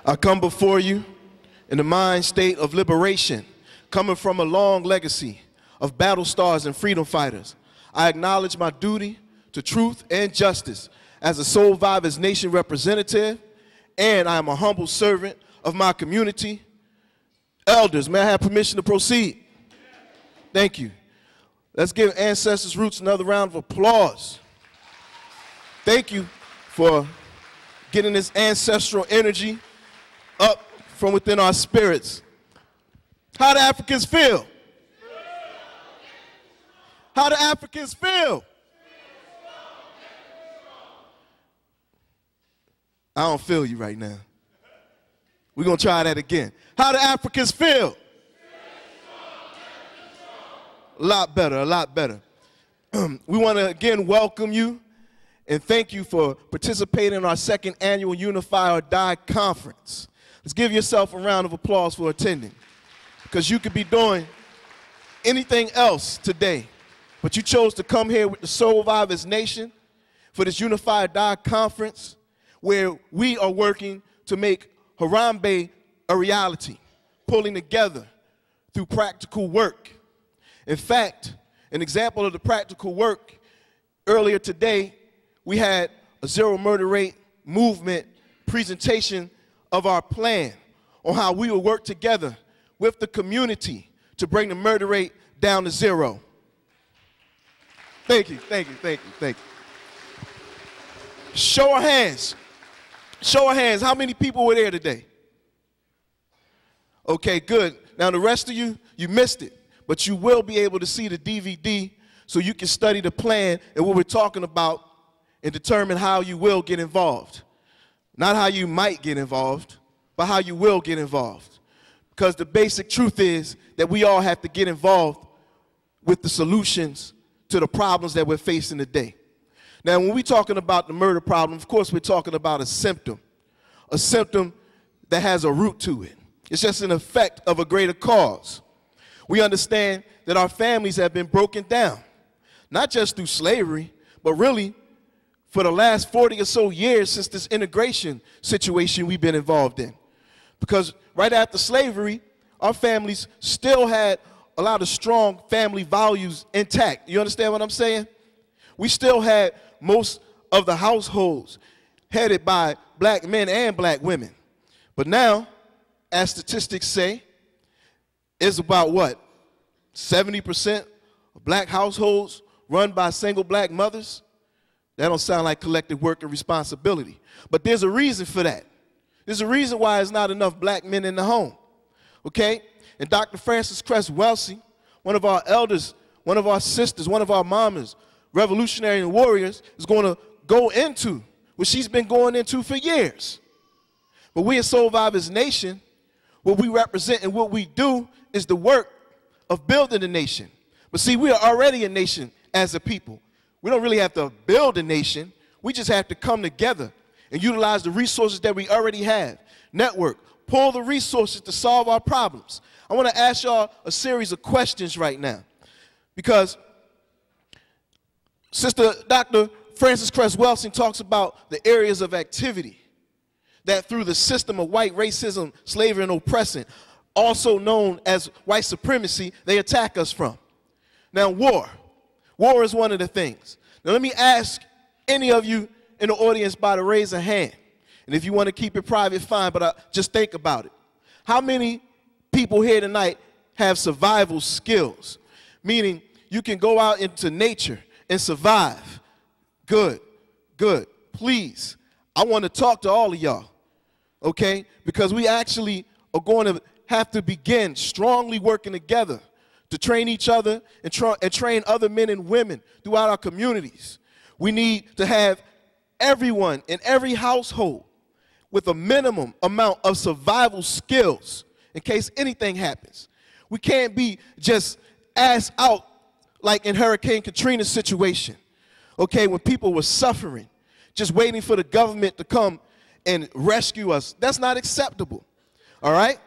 I come before you in the mind state of liberation, coming from a long legacy of battle stars and freedom fighters. I acknowledge my duty to truth and justice as a Soul Survivors Nation representative, and I am a humble servant of my community. Elders, may I have permission to proceed? Thank you. Let's give Ancestors Roots another round of applause. Thank you for getting this ancestral energy up from within our spirits. How do Africans feel? How do Africans feel? I don't feel you right now. We're going to try that again. How do Africans feel? A lot better, a lot better. We want to again welcome you and thank you for participating in our second annual Unify or Die conference. Let's give yourself a round of applause for attending, because you could be doing anything else today, but you chose to come here with the Soul Survivors Nation for this Unify or Die conference, where we are working to make Harambe a reality, pulling together through practical work. In fact, an example of the practical work, earlier today, we had a zero murder rate movement presentation of our plan on how we will work together with the community to bring the murder rate down to zero. Thank you, thank you, thank you, thank you. Show of hands. Show of hands, how many people were there today? Okay, good. Now the rest of you, you missed it, but you will be able to see the DVD so you can study the plan and what we're talking about and determine how you will get involved. Not how you might get involved, but how you will get involved. Because the basic truth is that we all have to get involved with the solutions to the problems that we're facing today. Now, when we're talking about the murder problem, of course, we're talking about a symptom that has a root to it. It's just an effect of a greater cause. We understand that our families have been broken down, not just through slavery, but really for the last 40 or so years since this integration situation we've been involved in. Because right after slavery, our families still had a lot of strong family values intact. You understand what I'm saying? We still had most of the households headed by black men and black women. But now, as statistics say, it's about what? 70% of black households run by single black mothers? That don't sound like collective work and responsibility. But there's a reason for that. There's a reason why there's not enough black men in the home, okay? And Dr. Frances Cress Welsing, one of our elders, one of our sisters, one of our mamas, revolutionary and warriors, is going to go into what she's been going into for years. But we as Soul Survivors Nation, what we represent and what we do is the work of building a nation. But see, we are already a nation as a people. We don't really have to build a nation. We just have to come together and utilize the resources that we already have. Network, pull the resources to solve our problems. I want to ask y'all a series of questions right now, because Sister Dr. Frances Cress Welsing talks about the areas of activity that through the system of white racism, slavery, and oppression, also known as white supremacy, they attack us from. Now, war. War is one of the things. Now, let me ask any of you in the audience by the raise a hand. And if you want to keep it private, fine, but just think about it. How many people here tonight have survival skills? Meaning you can go out into nature and survive. Good, good. Please, I want to talk to all of y'all, okay? Because we actually are going to have to begin strongly working together to train each other and train other men and women throughout our communities. We need to have everyone in every household with a minimum amount of survival skills in case anything happens. We can't be just ass out like in Hurricane Katrina's situation, okay, when people were suffering, just waiting for the government to come and rescue us. That's not acceptable, all right?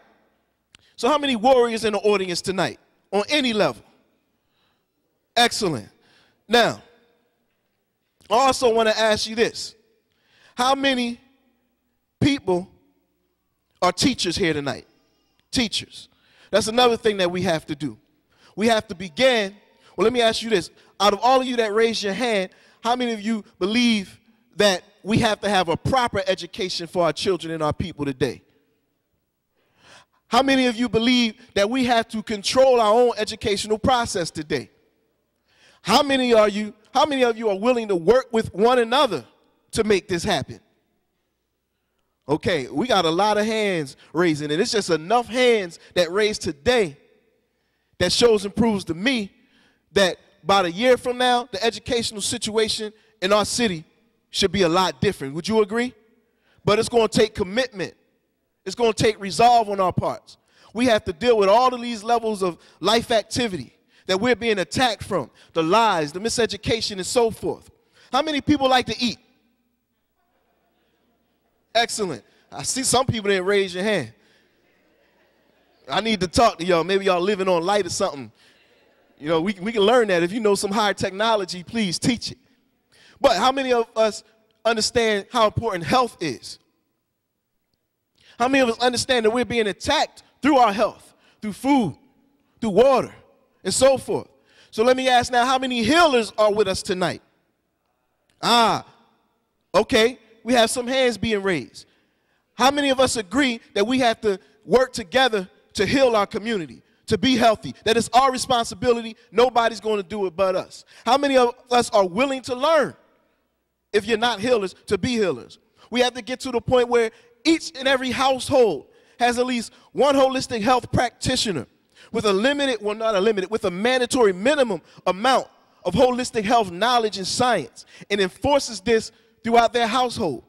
So how many warriors in the audience tonight? On any level. Excellent. Now, I also want to ask you this. How many people are teachers here tonight. Teachers. That's another thing that we have to do. We have to begin. Well, let me ask you this. Out of all of you that raised your hand, how many of you believe that we have to have a proper education for our children and our people today? How many of you believe that we have to control our own educational process today? How many of you are willing to work with one another to make this happen? Okay, we got a lot of hands raising, and it's just enough hands that raised today that shows and proves to me that about a year from now, the educational situation in our city should be a lot different. Would you agree? But it's going to take commitment. It's going to take resolve on our parts. We have to deal with all of these levels of life activity that we're being attacked from, the lies, the miseducation, and so forth. How many people like to eat? Excellent. I see some people didn't raise your hand. I need to talk to y'all. Maybe y'all living on light or something. You know, we can learn that. If you know some higher technology, please teach it. But how many of us understand how important health is? How many of us understand that we're being attacked through our health, through food, through water, and so forth? So let me ask now, how many healers are with us tonight? Okay, we have some hands being raised. How many of us agree that we have to work together to heal our community, to be healthy, that it's our responsibility, nobody's going to do it but us? How many of us are willing to learn, if you're not healers, to be healers? We have to get to the point where each and every household has at least one holistic health practitioner with with a mandatory minimum amount of holistic health knowledge and science, and enforces this throughout their household.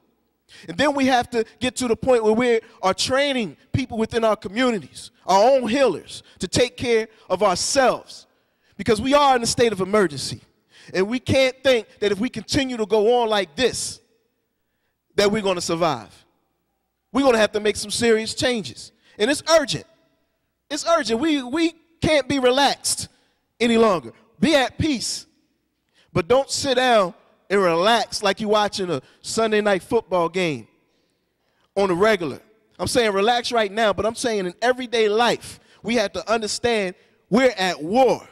And then we have to get to the point where we are training people within our communities, our own healers, to take care of ourselves, because we are in a state of emergency. And we can't think that if we continue to go on like this, that we're going to survive. We're going to have to make some serious changes. And it's urgent. It's urgent. We can't be relaxed any longer. Be at peace. But don't sit down and relax like you're watching a Sunday night football game on a regular. I'm saying relax right now, but I'm saying in everyday life, we have to understand we're at war,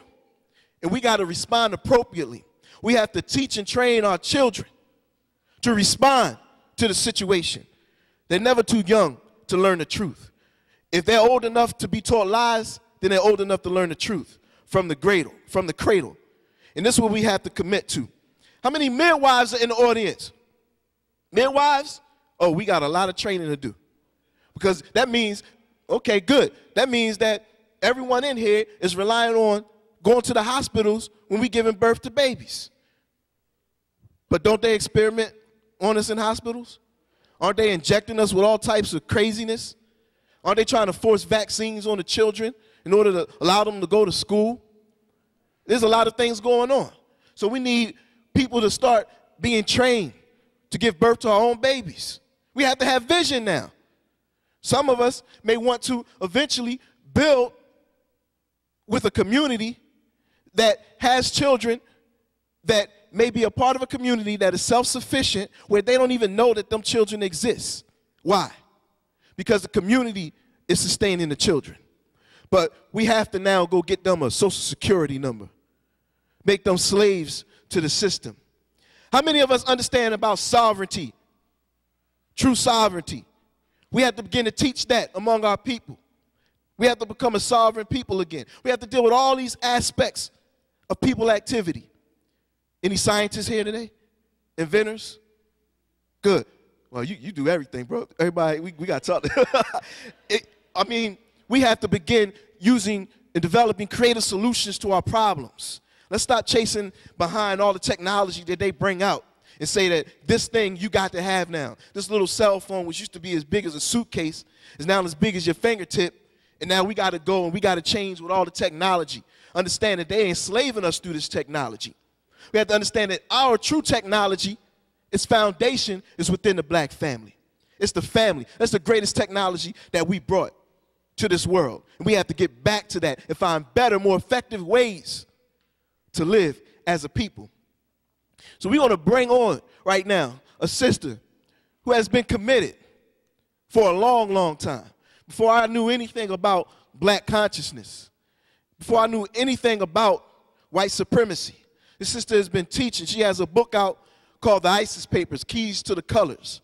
and we got to respond appropriately. We have to teach and train our children to respond to the situation. They're never too young to learn the truth. If they're old enough to be taught lies, then they're old enough to learn the truth from the cradle. And this is what we have to commit to. How many midwives are in the audience? Midwives? Oh, we got a lot of training to do. Because that means, okay, good. That means that everyone in here is relying on going to the hospitals when we're giving birth to babies. But don't they experiment on us in hospitals? Aren't they injecting us with all types of craziness? Aren't they trying to force vaccines on the children in order to allow them to go to school? There's a lot of things going on. So we need people to start being trained to give birth to our own babies. We have to have vision now. Some of us may want to eventually build with a community that has children that may be a part of a community that is self-sufficient, where they don't even know that them children exist. Why? Because the community is sustaining the children. But we have to now go get them a social security number, make them slaves to the system. How many of us understand about sovereignty, true sovereignty? We have to begin to teach that among our people. We have to become a sovereign people again. We have to deal with all these aspects of people activity. Any scientists here today? Inventors? Good. Well, you do everything, bro. Everybody, we got to talk. We have to begin using and developing creative solutions to our problems. Let's stop chasing behind all the technology that they bring out and say that this thing you got to have now. This little cell phone, which used to be as big as a suitcase, is now as big as your fingertip, and now we got to go and we got to change with all the technology. Understand that they enslaving us through this technology. We have to understand that our true technology, its foundation is within the black family. It's the family. That's the greatest technology that we brought to this world. And we have to get back to that and find better, more effective ways to live as a people. So we're going to bring on right now a sister who has been committed for a long, long time. before I knew anything about black consciousness, before I knew anything about white supremacy. This sister has been teaching. She has a book out called The ISIS Papers, Keys to the Colors.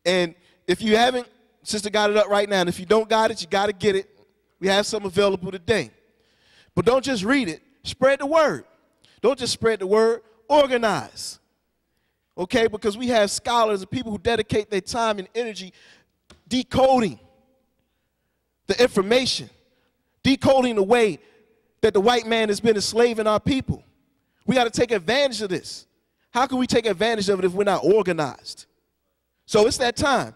And if you haven't, sister got it up right now. And if you don't got it, you got to get it. We have some available today. But don't just read it. Spread the word. Don't just spread the word. Organize. Okay? Because we have scholars and people who dedicate their time and energy decoding the information, decoding the way that the white man has been enslaving our people. We got to take advantage of this. How can we take advantage of it if we're not organized? So it's that time.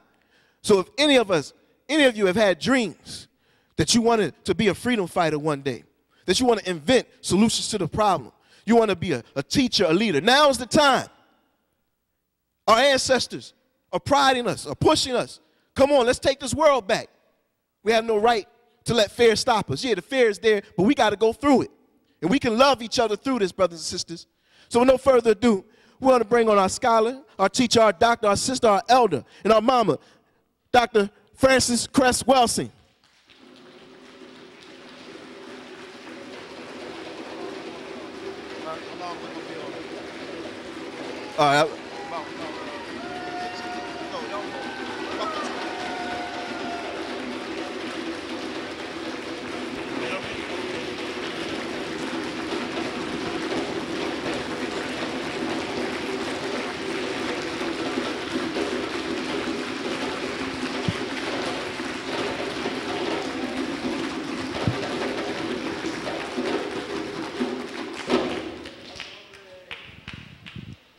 So if any of you have had dreams that you wanted to be a freedom fighter one day, that you want to invent solutions to the problem, you want to be a teacher, a leader, now's the time. Our ancestors are priding us, are pushing us. Come on, let's take this world back. We have no right to let fear stop us. Yeah, the fear is there, but we got to go through it. And we can love each other through this, brothers and sisters. So with no further ado, we want to bring on our scholar, our teacher, our doctor, our sister, our elder, and our mama, Dr. Frances Cress Welsing. All right.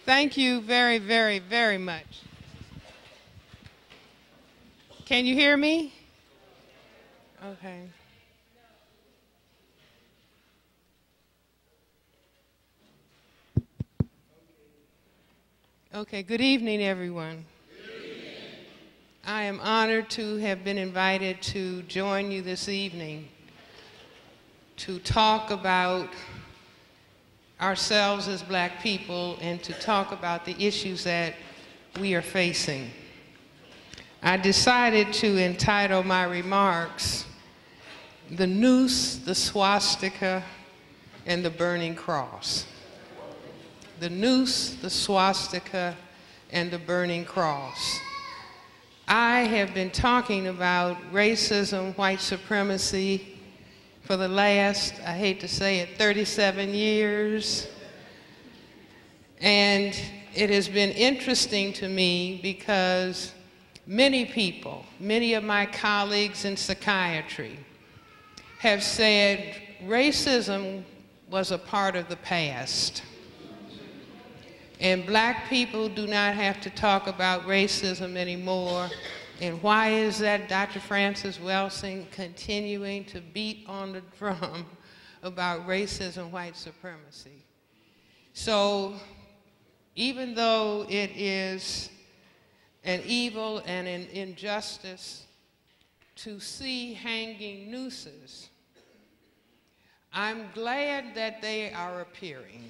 Thank you very, very, very much. Can you hear me? Okay. Okay, good evening, everyone. Good evening. I am honored to have been invited to join you this evening to talk about ourselves as black people and to talk about the issues that we are facing. I decided to entitle my remarks, The Noose, the Swastika, and the Burning Cross. The Noose, the Swastika, and the Burning Cross. I have been talking about racism, white supremacy, for the last, I hate to say it, 37 years. And it has been interesting to me because many people, many of my colleagues in psychiatry have said racism was a part of the past. And black people do not have to talk about racism anymore. And why is that, Dr. Frances Welsing, continuing to beat on the drum about racism, white supremacy? So even though it is an evil and an injustice to see hanging nooses, I'm glad that they are appearing,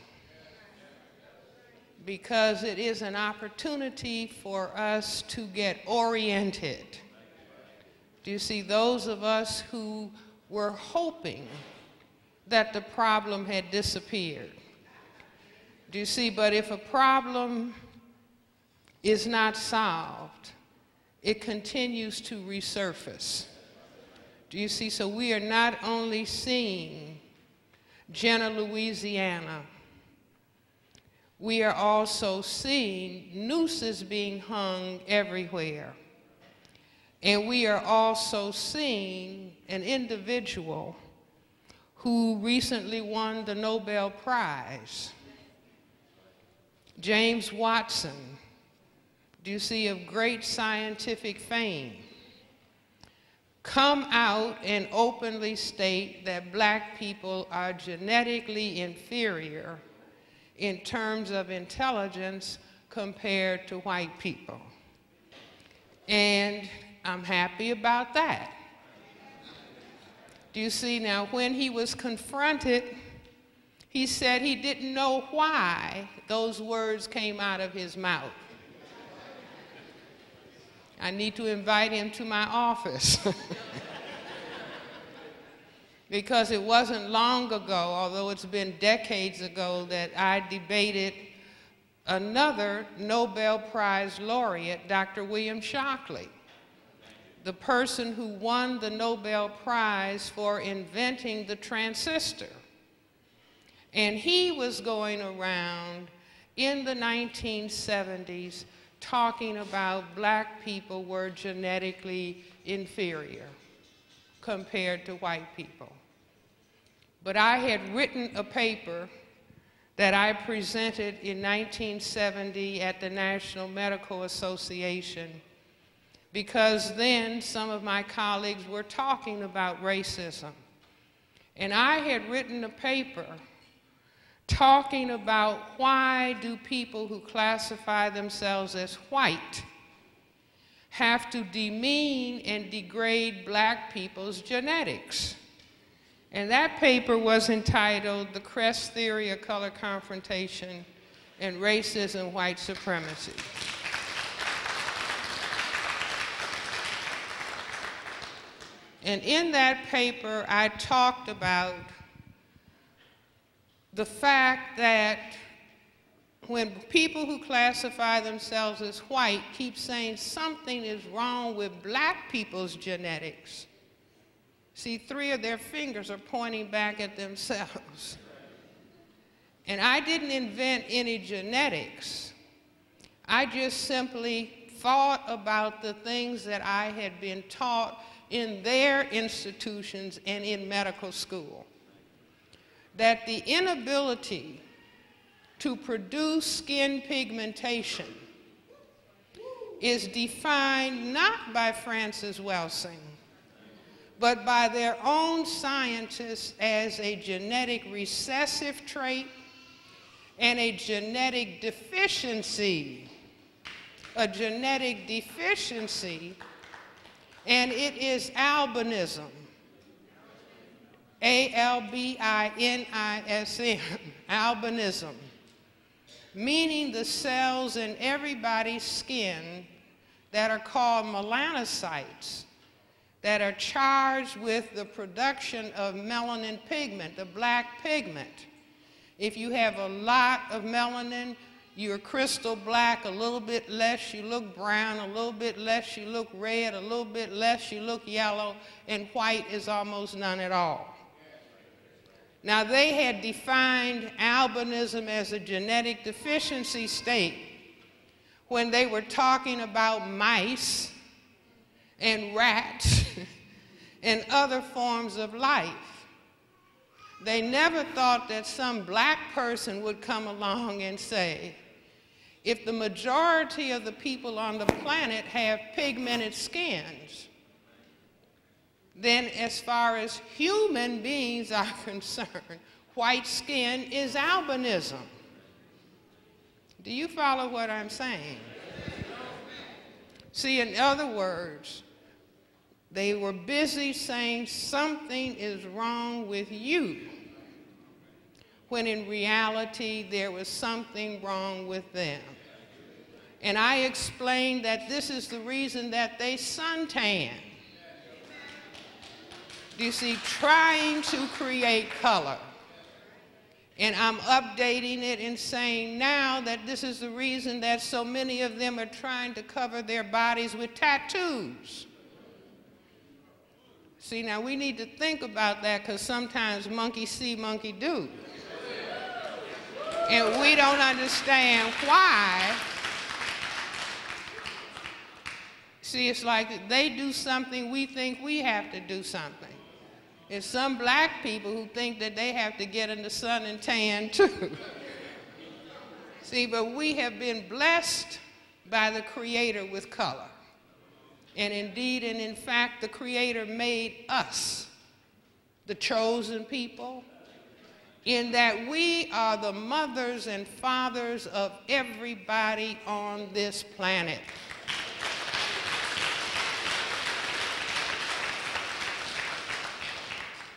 because it is an opportunity for us to get oriented. Do you see, those of us who were hoping that the problem had disappeared? Do you see, but if a problem is not solved, it continues to resurface. Do you see, so we are not only seeing Jena, Louisiana, we are also seeing nooses being hung everywhere. And we are also seeing an individual who recently won the Nobel Prize, James Watson, do you see, of great scientific fame, come out and openly state that black people are genetically inferior in terms of intelligence compared to white people. And I'm happy about that. Do you see, now when he was confronted, he said he didn't know why those words came out of his mouth. I need to invite him to my office. Because it wasn't long ago, although it's been decades ago, that I debated another Nobel Prize laureate, Dr. William Shockley, the person who won the Nobel Prize for inventing the transistor. And he was going around in the 1970s talking about black people were genetically inferior compared to white people. But I had written a paper that I presented in 1970 at the National Medical Association, because then some of my colleagues were talking about racism. And I had written a paper talking about why do people who classify themselves as white have to demean and degrade black people's genetics. And that paper was entitled The Cress Theory of Color Confrontation and Racism, White Supremacy. And in that paper, I talked about the fact that when people who classify themselves as white keep saying something is wrong with black people's genetics, see, 3 of their fingers are pointing back at themselves. And I didn't invent any genetics. I just simply thought about the things that I had been taught in their institutions and in medical school. That the inability to produce skin pigmentation is defined not by Francis Welsing, but by their own scientists as a genetic recessive trait and a genetic deficiency. A genetic deficiency, and it is albinism. A-L-B-I-N-I-S-M, albinism, meaning the cells in everybody's skin that are called melanocytes, that are charged with the production of melanin pigment, the black pigment. If you have a lot of melanin, you're crystal black. A little bit less, you look brown. A little bit less, you look red. A little bit less, you look yellow. And white is almost none at all. Now, they had defined albinism as a genetic deficiency state when they were talking about mice and rats and other forms of life. They never thought that some black person would come along and say, if the majority of the people on the planet have pigmented skins, then as far as human beings are concerned, white skin is albinism. Do you follow what I'm saying? See, in other words, they were busy saying something is wrong with you, when in reality there was something wrong with them. And I explained that this is the reason that they suntan. You see, trying to create color. And I'm updating it and saying now that this is the reason that so many of them are trying to cover their bodies with tattoos. See, now we need to think about that, because sometimes monkey see, monkey do. And we don't understand why. See, it's like they do something, we think we have to do something. There's some black people who think that they have to get in the sun and tan too. See, but we have been blessed by the Creator with color. And indeed, and in fact, the Creator made us the chosen people, in that we are the mothers and fathers of everybody on this planet.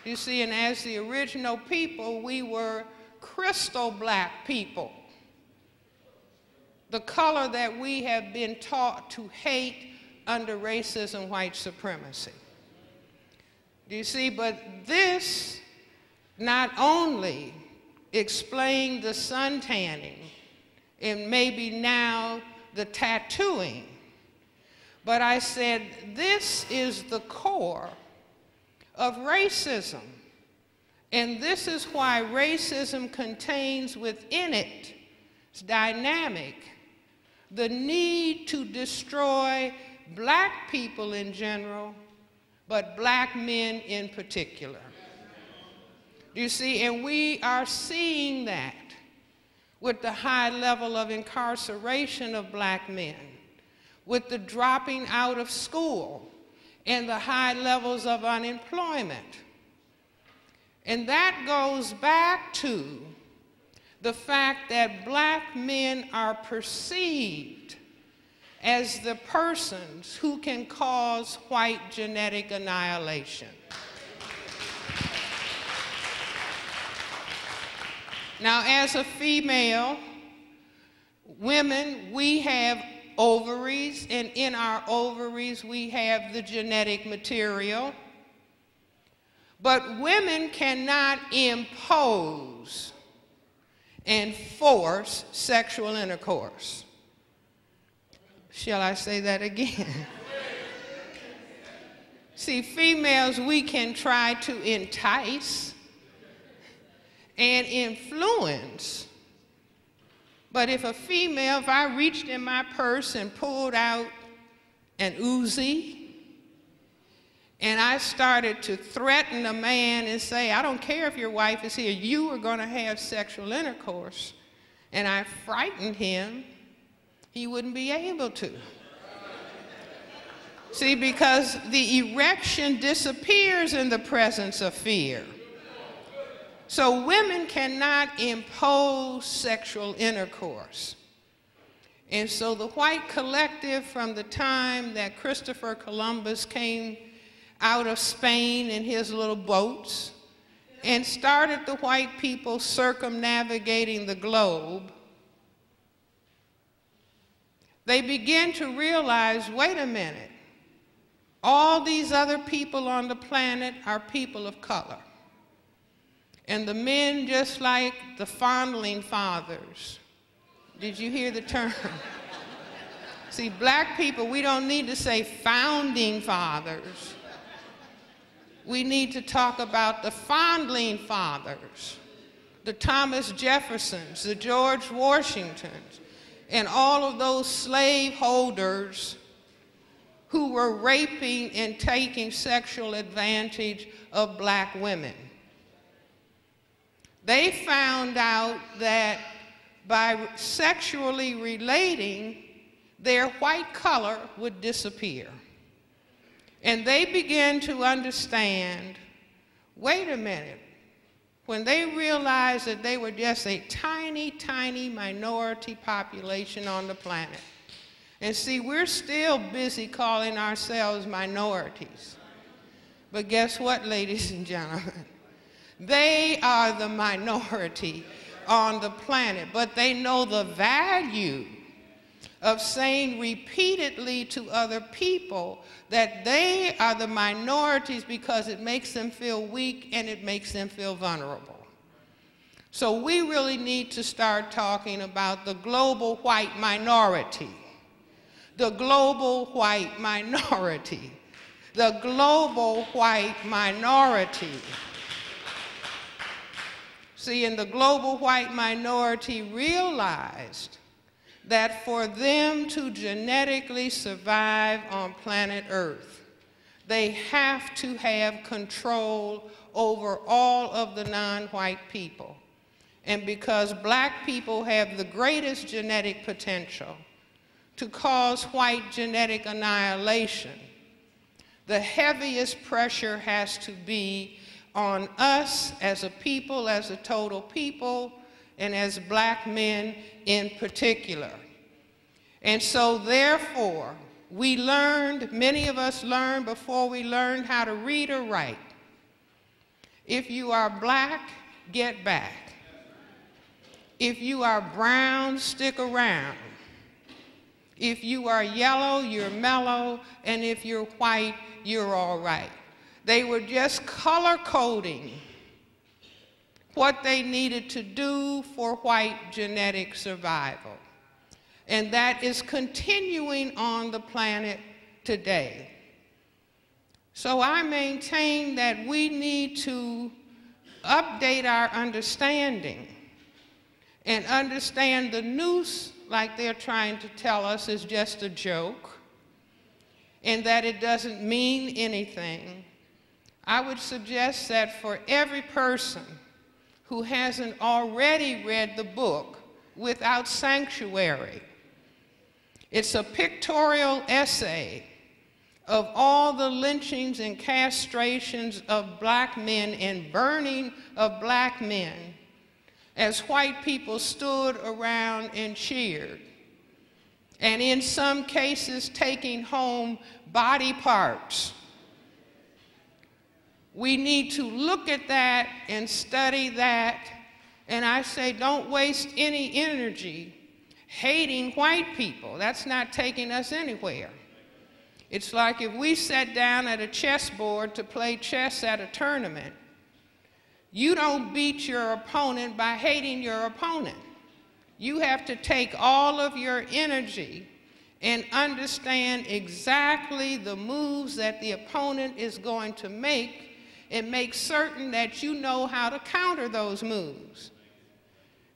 You see, and as the original people, we were crystal black people. The color that we have been taught to hate under racism, white supremacy. Do you see? But this not only explained the sun tanning and maybe now the tattooing, but I said this is the core of racism. And this is why racism contains within it, it's dynamic, the need to destroy black people in general, but black men in particular. You see, and we are seeing that with the high level of incarceration of black men, with the dropping out of school, and the high levels of unemployment. And that goes back to the fact that black men are perceived as the persons who can cause white genetic annihilation. Now, as a female, women, we have ovaries, and in our ovaries we have the genetic material. But women cannot impose and force sexual intercourse. Shall I say that again? See, females, we can try to entice and influence. But if a female, if I reached in my purse and pulled out an Uzi, and I started to threaten a man and say, I don't care if your wife is here, you are going to have sexual intercourse, and I frightened him, he wouldn't be able to. See, because the erection disappears in the presence of fear. So women cannot impose sexual intercourse. And so the white collective, from the time that Christopher Columbus came out of Spain in his little boats and started the white people circumnavigating the globe, they began to realize, wait a minute, all these other people on the planet are people of color. And the men, just like the fondling fathers. Did you hear the term? See, black people, we don't need to say founding fathers. We need to talk about the fondling fathers, the Thomas Jeffersons, the George Washingtons, and all of those slaveholders who were raping and taking sexual advantage of black women. They found out that by sexually relating, their white color would disappear. And they began to understand, wait a minute, when they realized that they were just a tiny, tiny minority population on the planet. And see, we're still busy calling ourselves minorities. But guess what, ladies and gentlemen? They are the minority on the planet, but they know the value of saying repeatedly to other people that they are the minorities because it makes them feel weak and it makes them feel vulnerable. So we really need to start talking about the global white minority. The global white minority. The global white minority. See, and the global white minority realized that for them to genetically survive on planet Earth, they have to have control over all of the non-white people. And because black people have the greatest genetic potential to cause white genetic annihilation, the heaviest pressure has to be on us as a people, as a total people, and as black men in particular. And so therefore, we learned, many of us learned before we learned how to read or write. If you are black, get back. If you are brown, stick around. If you are yellow, you're mellow, and if you're white, you're all right. They were just color coding what they needed to do for white genetic survival. And that is continuing on the planet today. So I maintain that we need to update our understanding and understand the noose, like they're trying to tell us, is just a joke, and that it doesn't mean anything. I would suggest that for every person who hasn't already read the book Without Sanctuary, it's a pictorial essay of all the lynchings and castrations of black men and burning of black men as white people stood around and cheered, and in some cases taking home body parts. We need to look at that and study that, and I say don't waste any energy hating white people. That's not taking us anywhere. It's like if we sat down at a chessboard to play chess at a tournament. You don't beat your opponent by hating your opponent. You have to take all of your energy and understand exactly the moves that the opponent is going to make and make certain that you know how to counter those moves.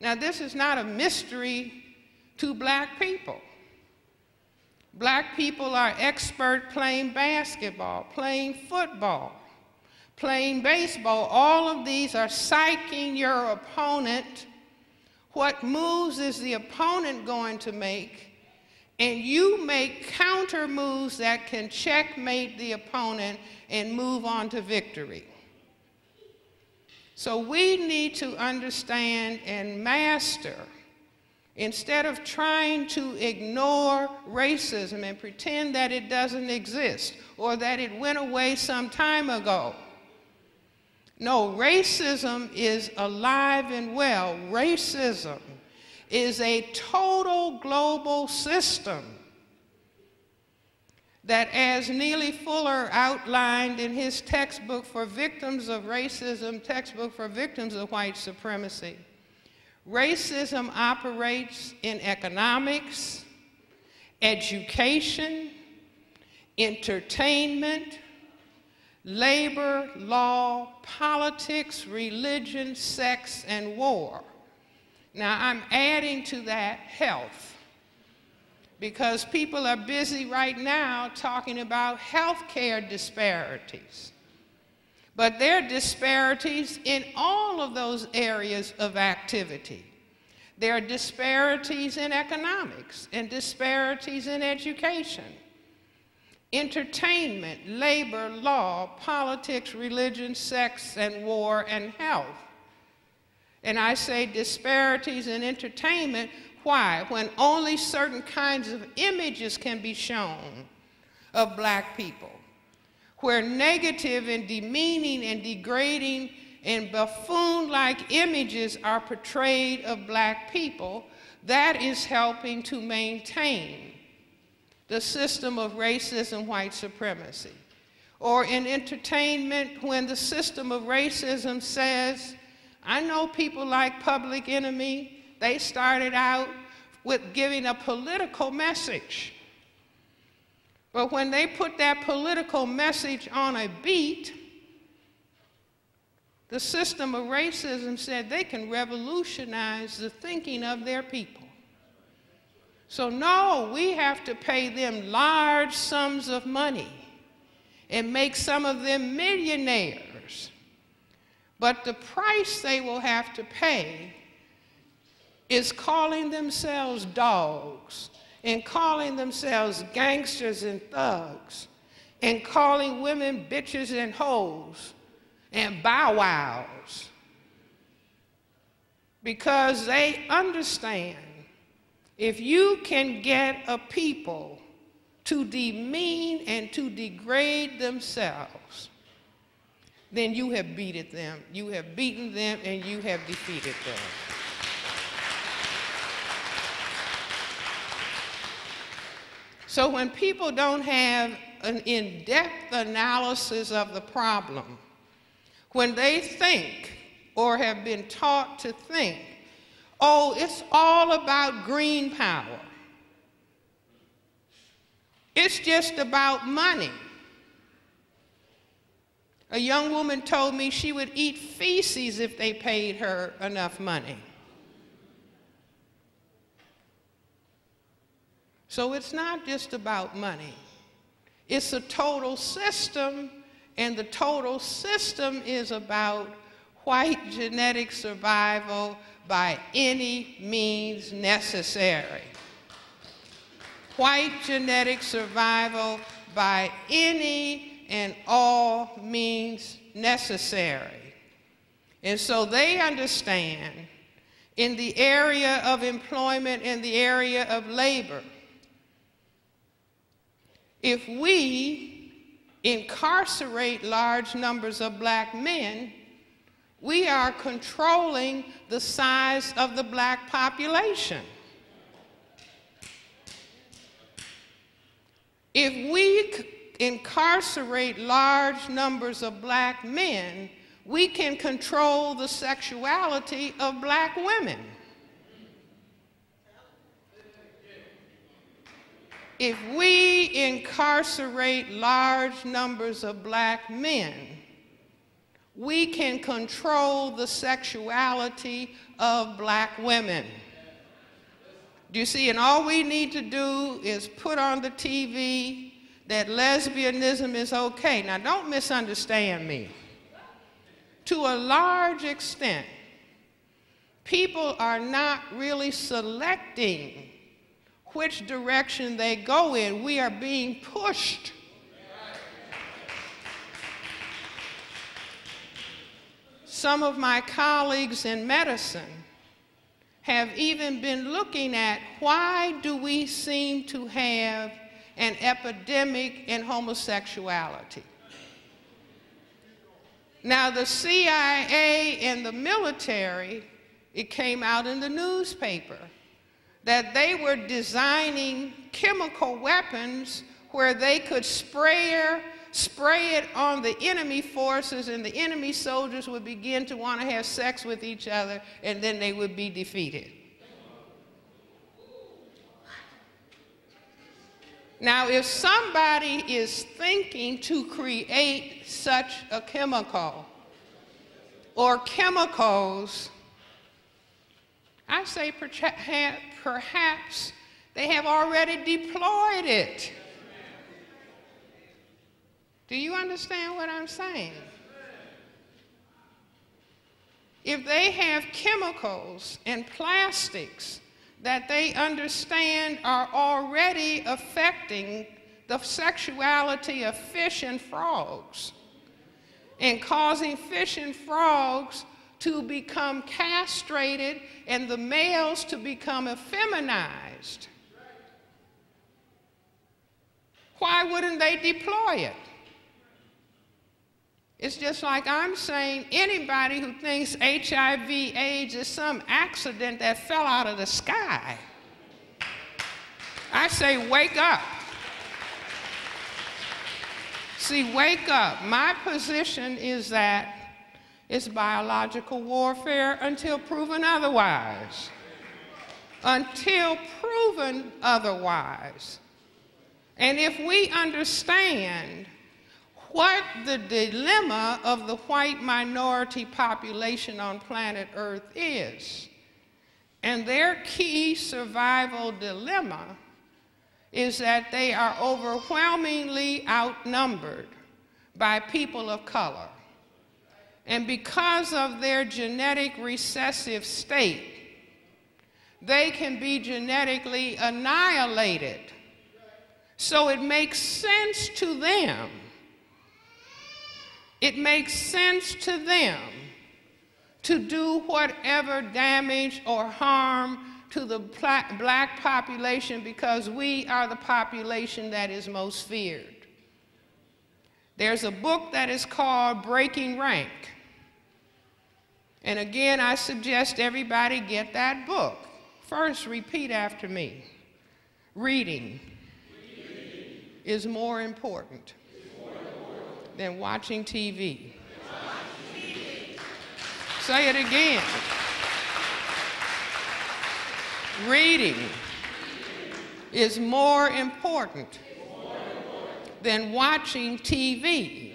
Now, this is not a mystery to black people. Black people are expert playing basketball, playing football, playing baseball. All of these are psyching your opponent. What moves is the opponent going to make? And you make counter moves that can checkmate the opponent and move on to victory. So we need to understand and master, instead of trying to ignore racism and pretend that it doesn't exist or that it went away some time ago. No, racism is alive and well. Racism is a total global system that, as Neely Fuller outlined in his textbook for victims of racism, textbook for victims of white supremacy, racism operates in economics, education, entertainment, labor, law, politics, religion, sex, and war. Now, I'm adding to that health, because people are busy right now talking about healthcare disparities. But there are disparities in all of those areas of activity. There are disparities in economics and disparities in education, entertainment, labor, law, politics, religion, sex, and war, and health. And I say disparities in entertainment. Why? When only certain kinds of images can be shown of black people, where negative and demeaning and degrading and buffoon-like images are portrayed of black people, that is helping to maintain the system of racism, white supremacy. Or in entertainment, when the system of racism says, I know people like Public Enemy, they started out with giving a political message. But when they put that political message on a beat, the system of racism said they can revolutionize the thinking of their people. So no, we have to pay them large sums of money and make some of them millionaires. But the price they will have to pay is calling themselves dogs and calling themselves gangsters and thugs and calling women bitches and hoes and bow wows, because they understand if you can get a people to demean and to degrade themselves, then you have beaten them. You have beaten them and you have defeated them. So when people don't have an in-depth analysis of the problem, when they think or have been taught to think, oh, it's all about green power. It's just about money. A young woman told me she would eat feces if they paid her enough money. So it's not just about money. It's a total system, and the total system is about white genetic survival by any means necessary. White genetic survival by any and all means necessary. And so they understand in the area of employment, in the area of labor, if we incarcerate large numbers of black men, we are controlling the size of the black population. If we incarcerate large numbers of black men, we can control the sexuality of black women. If we incarcerate large numbers of black men, we can control the sexuality of black women. Do you see? And all we need to do is put on the TV that lesbianism is okay. Now, don't misunderstand me. To a large extent, people are not really selecting which direction they go in. We are being pushed. Some of my colleagues in medicine have even been looking at why do we seem to have an epidemic in homosexuality. Now, the CIA and the military, it came out in the newspaper that they were designing chemical weapons where they could spray it on the enemy forces, and the enemy soldiers would begin to want to have sex with each other, and then they would be defeated. Now, if somebody is thinking to create such a chemical or chemicals, I say perhaps they have already deployed it. Do you understand what I'm saying? If they have chemicals and plastics that they understand are already affecting the sexuality of fish and frogs and causing fish and frogs to become castrated and the males to become effeminized, why wouldn't they deploy it? It's just like I'm saying anybody who thinks HIV/AIDS is some accident that fell out of the sky, I say wake up. See, wake up. My position is that it's biological warfare until proven otherwise. Until proven otherwise. And if we understand what the dilemma of the white minority population on planet Earth is, and their key survival dilemma is that they are overwhelmingly outnumbered by people of color. And because of their genetic recessive state, they can be genetically annihilated. So it makes sense to them. It makes sense to them to do whatever damage or harm to the black population because we are the population that is most feared. There's a book that is called Breaking Rank. And again, I suggest everybody get that book. First, repeat after me. Reading. is more important than watching TV. Say it again. Reading is more important than watching TV.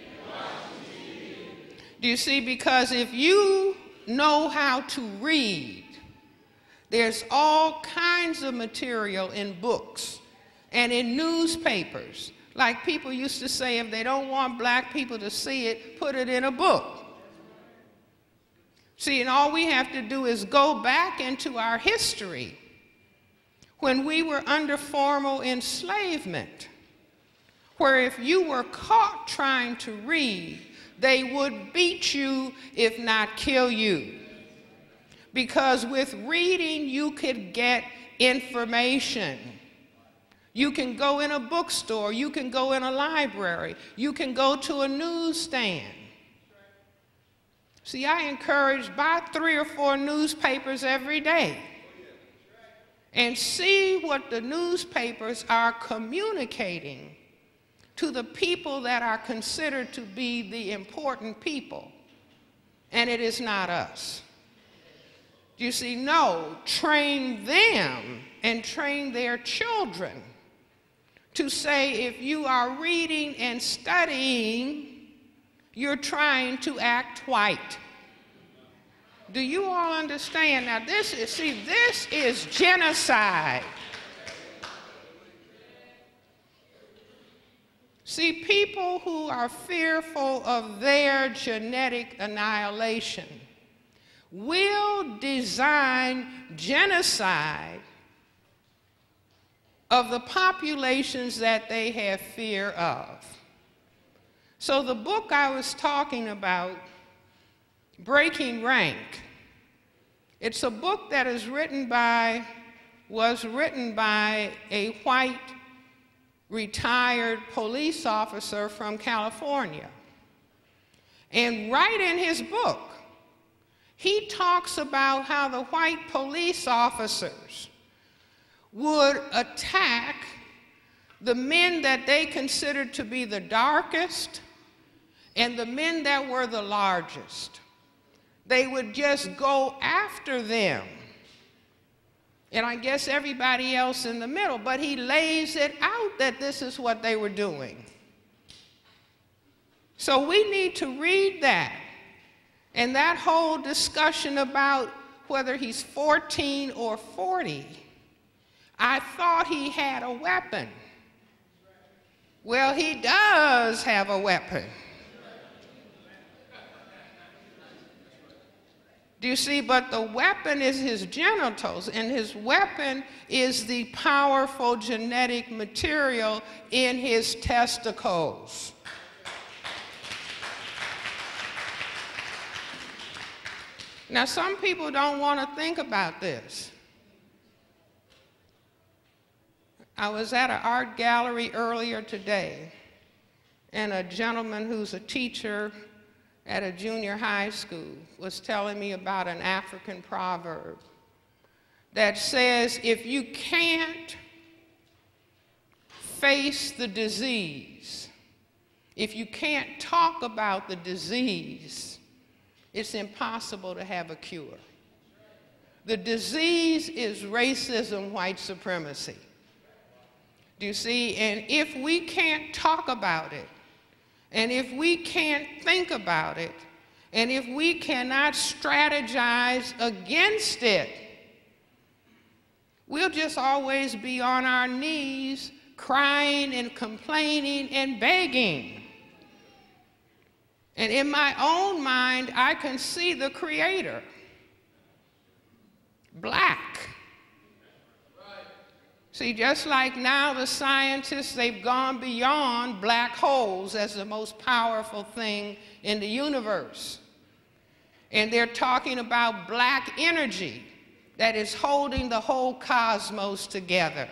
Do you see? Because if you know how to read, there's all kinds of material in books and in newspapers. Like people used to say, if they don't want black people to see it, put it in a book. See, and all we have to do is go back into our history when we were under formal enslavement, where if you were caught trying to read, they would beat you, if not kill you. Because with reading, you could get information. You can go in a bookstore, you can go in a library, you can go to a newsstand. See, I encourage buy 3 or 4 newspapers every day and see what the newspapers are communicating to the people that are considered to be the important people. And it is not us. You see, no, train them and train their children to say if you are reading and studying, you're trying to act white. Do you all understand? Now this is genocide. See, people who are fearful of their genetic annihilation will design genocide of the populations that they have fear of. So the book I was talking about, Breaking Rank, it's a book that was written by a white retired police officer from California. And right in his book, he talks about how the white police officers would attack the men that they considered to be the darkest and the men that were the largest. They would just go after them. And I guess everybody else in the middle, but he lays it out that this is what they were doing. So we need to read that. And that whole discussion about whether he's 14 or 40, I thought he had a weapon. Well, he does have a weapon. Do you see? But the weapon is his genitals, and his weapon is the powerful genetic material in his testicles. Now, some people don't want to think about this. I was at an art gallery earlier today, and a gentleman who's a teacher at a junior high school was telling me about an African proverb that says, if you can't face the disease, if you can't talk about the disease, it's impossible to have a cure. The disease is racism, white supremacy. Do you see? And if we can't talk about it, and if we can't think about it, and if we cannot strategize against it, we'll just always be on our knees crying and complaining and begging. And in my own mind, I can see the Creator, black. See, just like now the scientists, they've gone beyond black holes as the most powerful thing in the universe. And they're talking about black energy that is holding the whole cosmos together.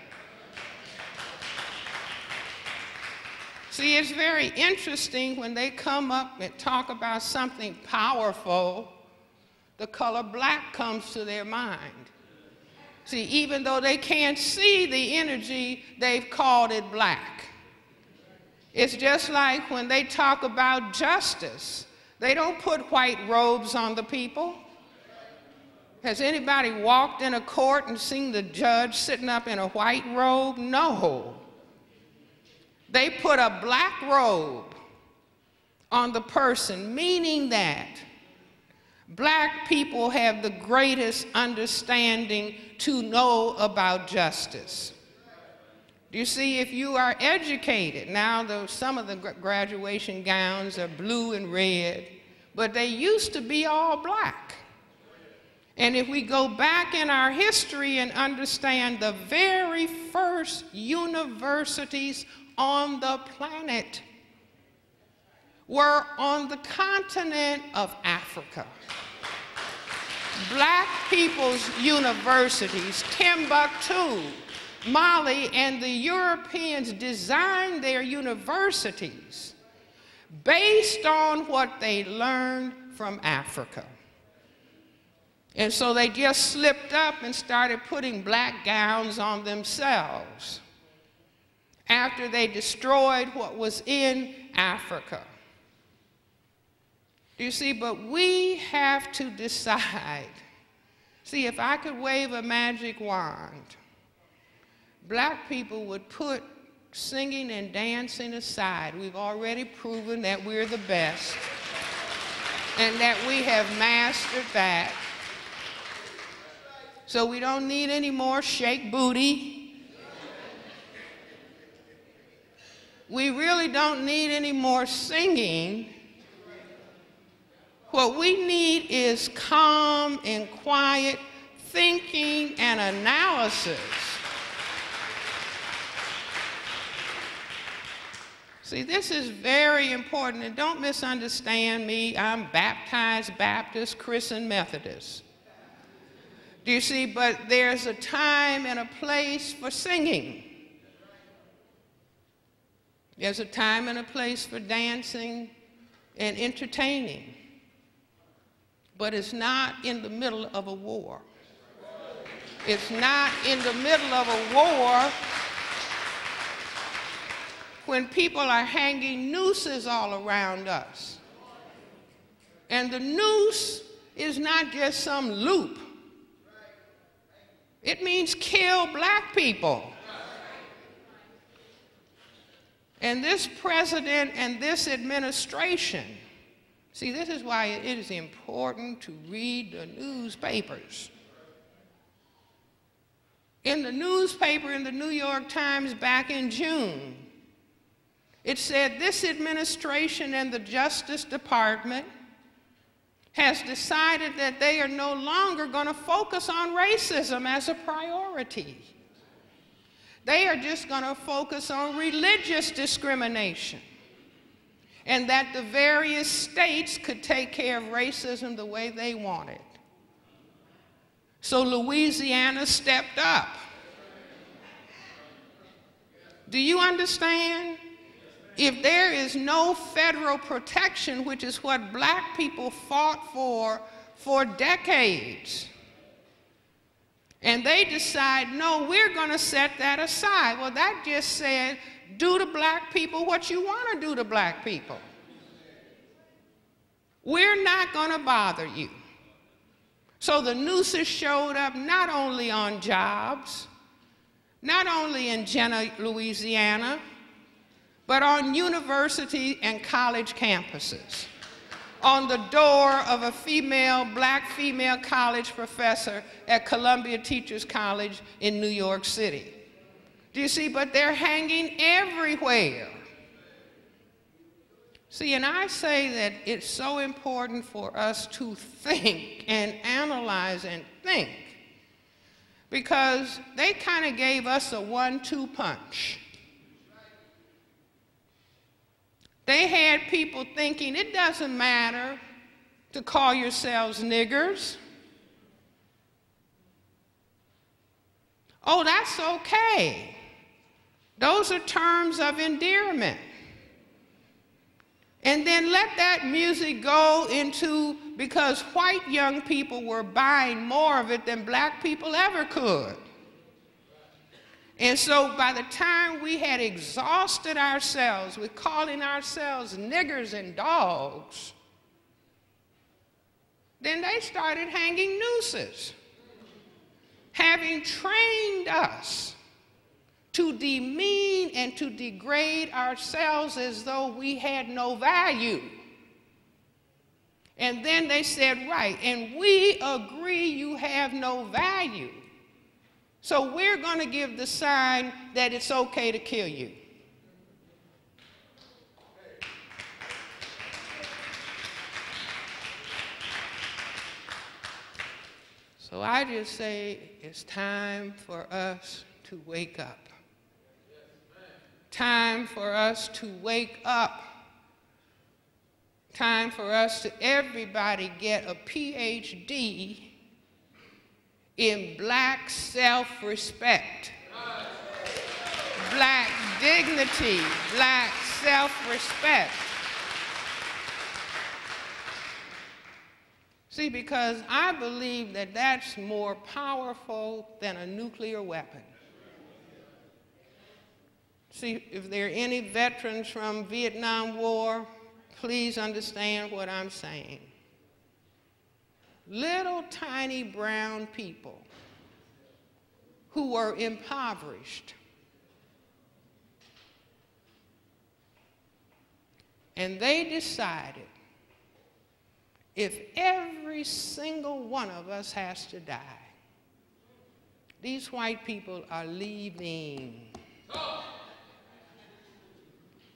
See, it's very interesting when they come up and talk about something powerful, the color black comes to their mind. See, even though they can't see the energy, they've called it black. It's just like when they talk about justice, they don't put white robes on the people. Has anybody walked in a court and seen the judge sitting up in a white robe? No. They put a black robe on the person, meaning that black people have the greatest understanding to know about justice. You see, if you are educated, now some of the graduation gowns are blue and red, but they used to be all black. And if we go back in our history and understand the very first universities on the planet were on the continent of Africa. Black people's universities, Timbuktu, Mali, and the Europeans designed their universities based on what they learned from Africa. And so they just slipped up and started putting black gowns on themselves after they destroyed what was in Africa. You see, but we have to decide. See, if I could wave a magic wand, black people would put singing and dancing aside. We've already proven that we're the best and that we have mastered that. So we don't need any more shake booty. We really don't need any more singing. What we need is calm and quiet thinking and analysis. See, this is very important, and don't misunderstand me. I'm baptized Baptist, Christian, Methodist. Do you see? But there's a time and a place for singing. There's a time and a place for dancing and entertaining. But it's not in the middle of a war. It's not in the middle of a war when people are hanging nooses all around us. And the noose is not just some loop. It means kill black people. And this president and this administration, see, this is why it is important to read the newspapers. In the newspaper, in the New York Times back in June, it said this administration and the Justice Department has decided that they are no longer going to focus on racism as a priority. They are just going to focus on religious discrimination, and that the various states could take care of racism the way they wanted. So Louisiana stepped up. Do you understand? If there is no federal protection, which is what black people fought for decades, and they decide, no, we're going to set that aside. Well, that just said, do to black people what you want to do to black people. We're not going to bother you. So the nooses showed up not only on jobs, not only in Jena, Louisiana, but on university and college campuses, on the door of a black female college professor at Columbia Teachers College in New York City. Do you see? But they're hanging everywhere. See, and I say that it's so important for us to think and analyze and think, because they kind of gave us a 1-2 punch. They had people thinking it doesn't matter to call yourselves niggers. Oh, that's okay. Those are terms of endearment. And then let that music go into, because white young people were buying more of it than black people ever could. And so by the time we had exhausted ourselves with calling ourselves niggers and dogs, then they started hanging nooses, having trained us to demean and to degrade ourselves as though we had no value. And then they said, right, and we agree you have no value. So we're going to give the sign that it's okay to kill you. So I just say it's time for us to wake up. Time for us to wake up. Time for us to everybody get a PhD in black self-respect, black dignity, black self-respect. See, because I believe that that's more powerful than a nuclear weapon. See, if there are any veterans from Vietnam War, please understand what I'm saying. Little tiny brown people who were impoverished. And they decided if every single one of us has to die, these white people are leaving.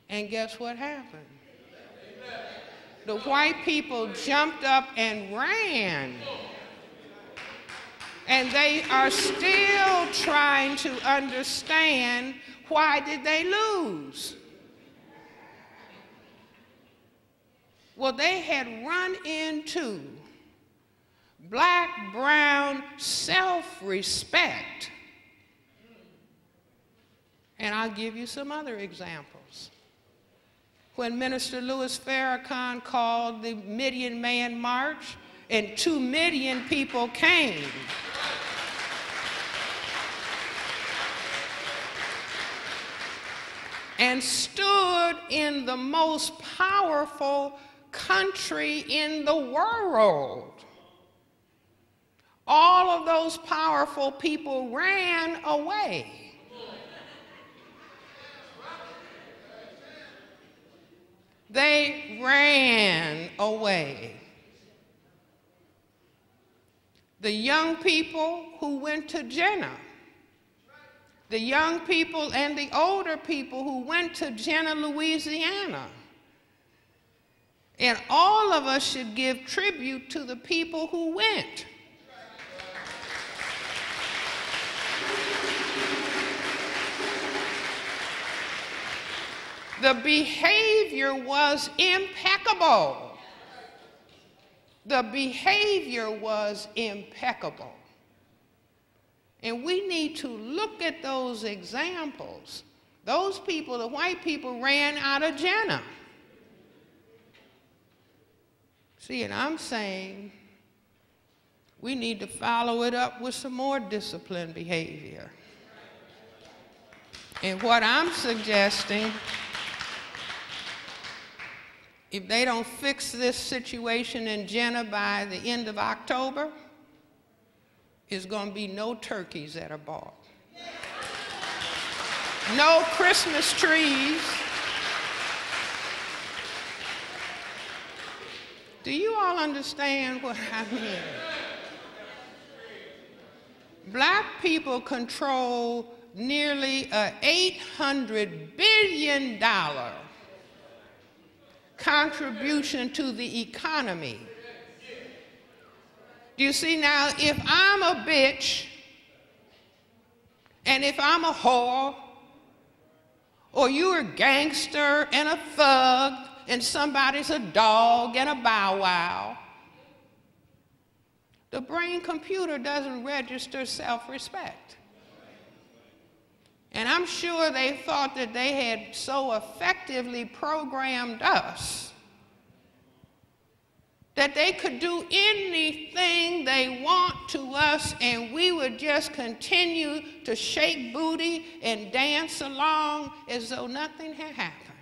And guess what happened? The white people jumped up and ran. And they are still trying to understand why did they lose. Well, they had run into black-brown self-respect. And I'll give you some other examples. When Minister Louis Farrakhan called the Million Man March, and 2 million people came. And stood in the most powerful country in the world. All of those powerful people ran away. They ran away. The young people who went to Jena, the young people and the older people who went to Jena, Louisiana. And all of us should give tribute to the people who went. The behavior was impeccable. The behavior was impeccable. And we need to look at those examples. Those people, the white people, ran out of Jena. See, and I'm saying we need to follow it up with some more disciplined behavior. And what I'm suggesting, if they don't fix this situation in Jena by the end of October, is going to be no turkeys that are bought. No Christmas trees. Do you all understand what I mean? Black people control nearly an $800 billion contribution to the economy. Do you see now, if I'm a bitch, and if I'm a whore, or you're a gangster and a thug, and somebody's a dog and a bow wow, the brain computer doesn't register self-respect. And I'm sure they thought that they had so effectively programmed us that they could do anything they want to us and we would just continue to shake booty and dance along as though nothing had happened.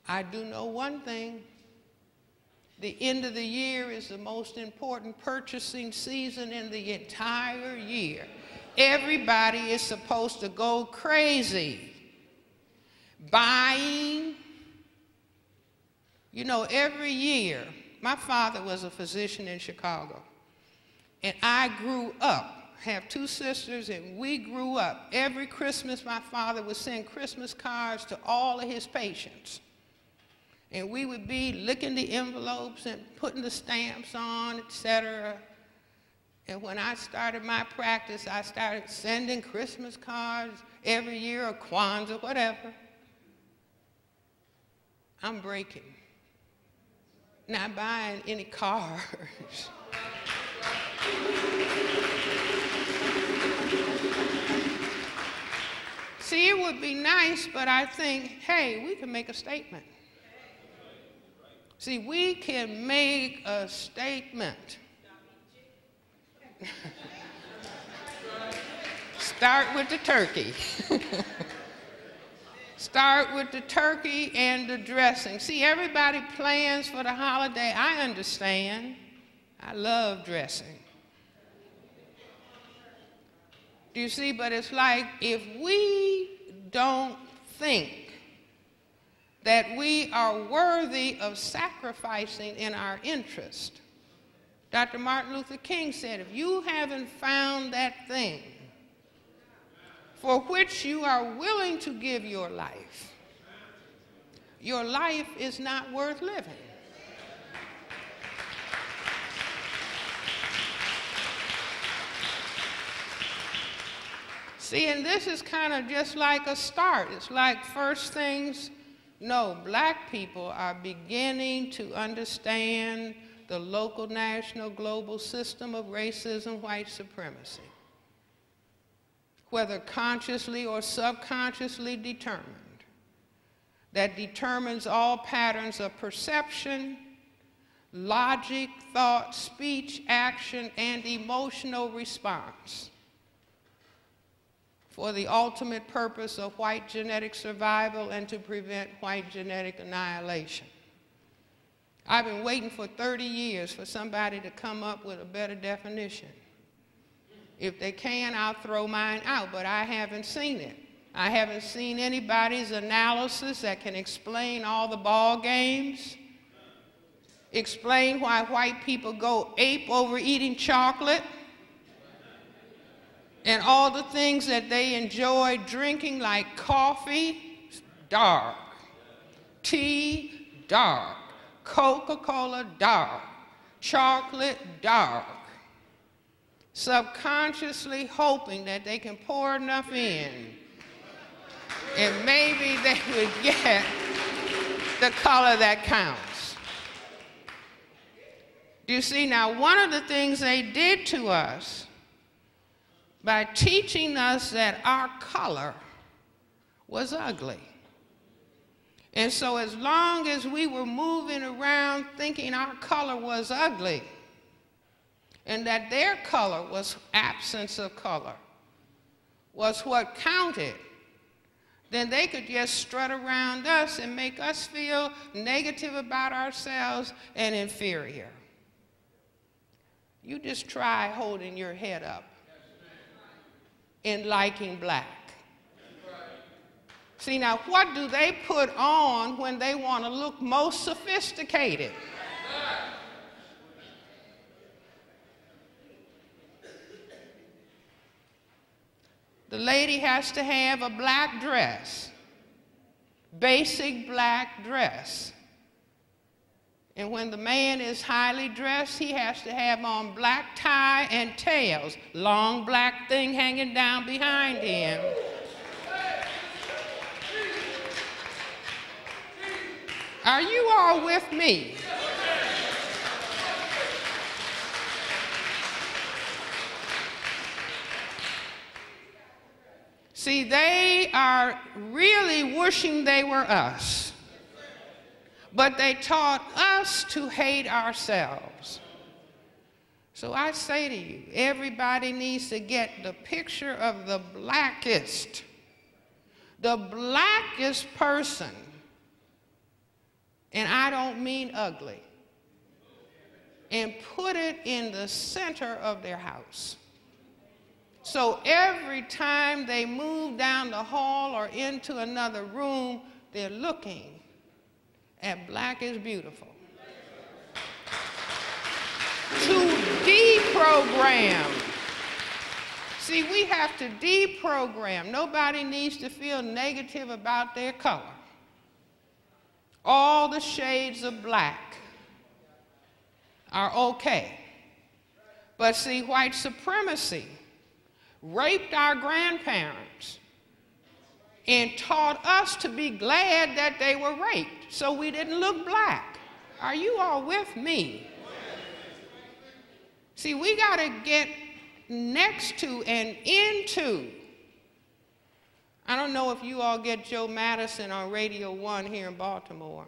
I do know one thing. The end of the year is the most important purchasing season in the entire year. Everybody is supposed to go crazy, buying. You know, every year, my father was a physician in Chicago, and I grew up, have two sisters, and we grew up. Every Christmas, my father would send Christmas cards to all of his patients. And we would be licking the envelopes and putting the stamps on, etc. And when I started my practice, I started sending Christmas cards every year, or Kwanzaa, whatever. I'm breaking. Not buying any cars. See, it would be nice, but I think, hey, we can make a statement. See, we can make a statement. Start with the turkey. Start with the turkey and the dressing. See, everybody plans for the holiday. I understand. I love dressing. Do you see? But it's like if we don't think that we are worthy of sacrificing in our interest. Dr. Martin Luther King said, if you haven't found that thing for which you are willing to give your life is not worth living. See, and this is kind of just like a start. It's like first things. No, black people are beginning to understand the local, national, global system of racism, white supremacy, whether consciously or subconsciously determined, that determines all patterns of perception, logic, thought, speech, action, and emotional response for the ultimate purpose of white genetic survival and to prevent white genetic annihilation. I've been waiting for 30 years for somebody to come up with a better definition. If they can, I'll throw mine out, but I haven't seen it. I haven't seen anybody's analysis that can explain all the ball games, explain why white people go ape over eating chocolate, and all the things that they enjoy drinking, like coffee, dark, tea, dark, Coca-Cola, dark, chocolate, dark, subconsciously hoping that they can pour enough in and maybe they would get the color that counts. Do you see? Now, one of the things they did to us by teaching us that our color was ugly. And so as long as we were moving around thinking our color was ugly and that their color was absence of color was what counted, then they could just strut around us and make us feel negative about ourselves and inferior. You just try holding your head up in liking black. See, now what do they put on when they want to look most sophisticated? The lady has to have a black dress, basic black dress. And when the man is highly dressed, he has to have on black tie and tails, long black thing hanging down behind him. Are you all with me? See, they are really wishing they were us. but they taught us to hate ourselves. So I say to you, everybody needs to get the picture of the blackest person, and I don't mean ugly, and put it in the center of their house. So every time they move down the hall or into another room, they're looking at Black is Beautiful. To deprogram. See, we have to deprogram. Nobody needs to feel negative about their color. All the shades of black are okay. But see, white supremacy raped our grandparents and taught us to be glad that they were raped, so we didn't look black. Are you all with me? See, we got to get next to and into. I don't know if you all get Joe Madison on Radio 1 here in Baltimore.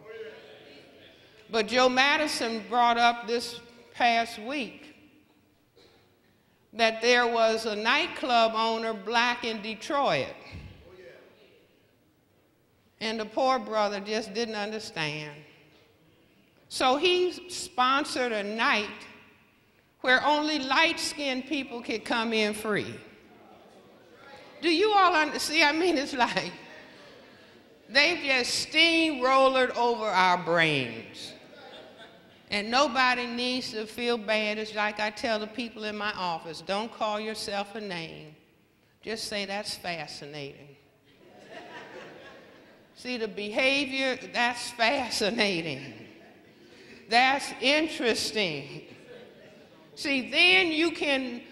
But Joe Madison brought up this past week that there was a nightclub owner black in Detroit. And the poor brother just didn't understand. So he sponsored a night where only light-skinned people could come in free. Do you all see? I mean, it's like they've just steamrolled over our brains. And nobody needs to feel bad. It's like I tell the people in my office, don't call yourself a name. Just say, that's fascinating. See, the behavior, that's fascinating. That's interesting. See, then you can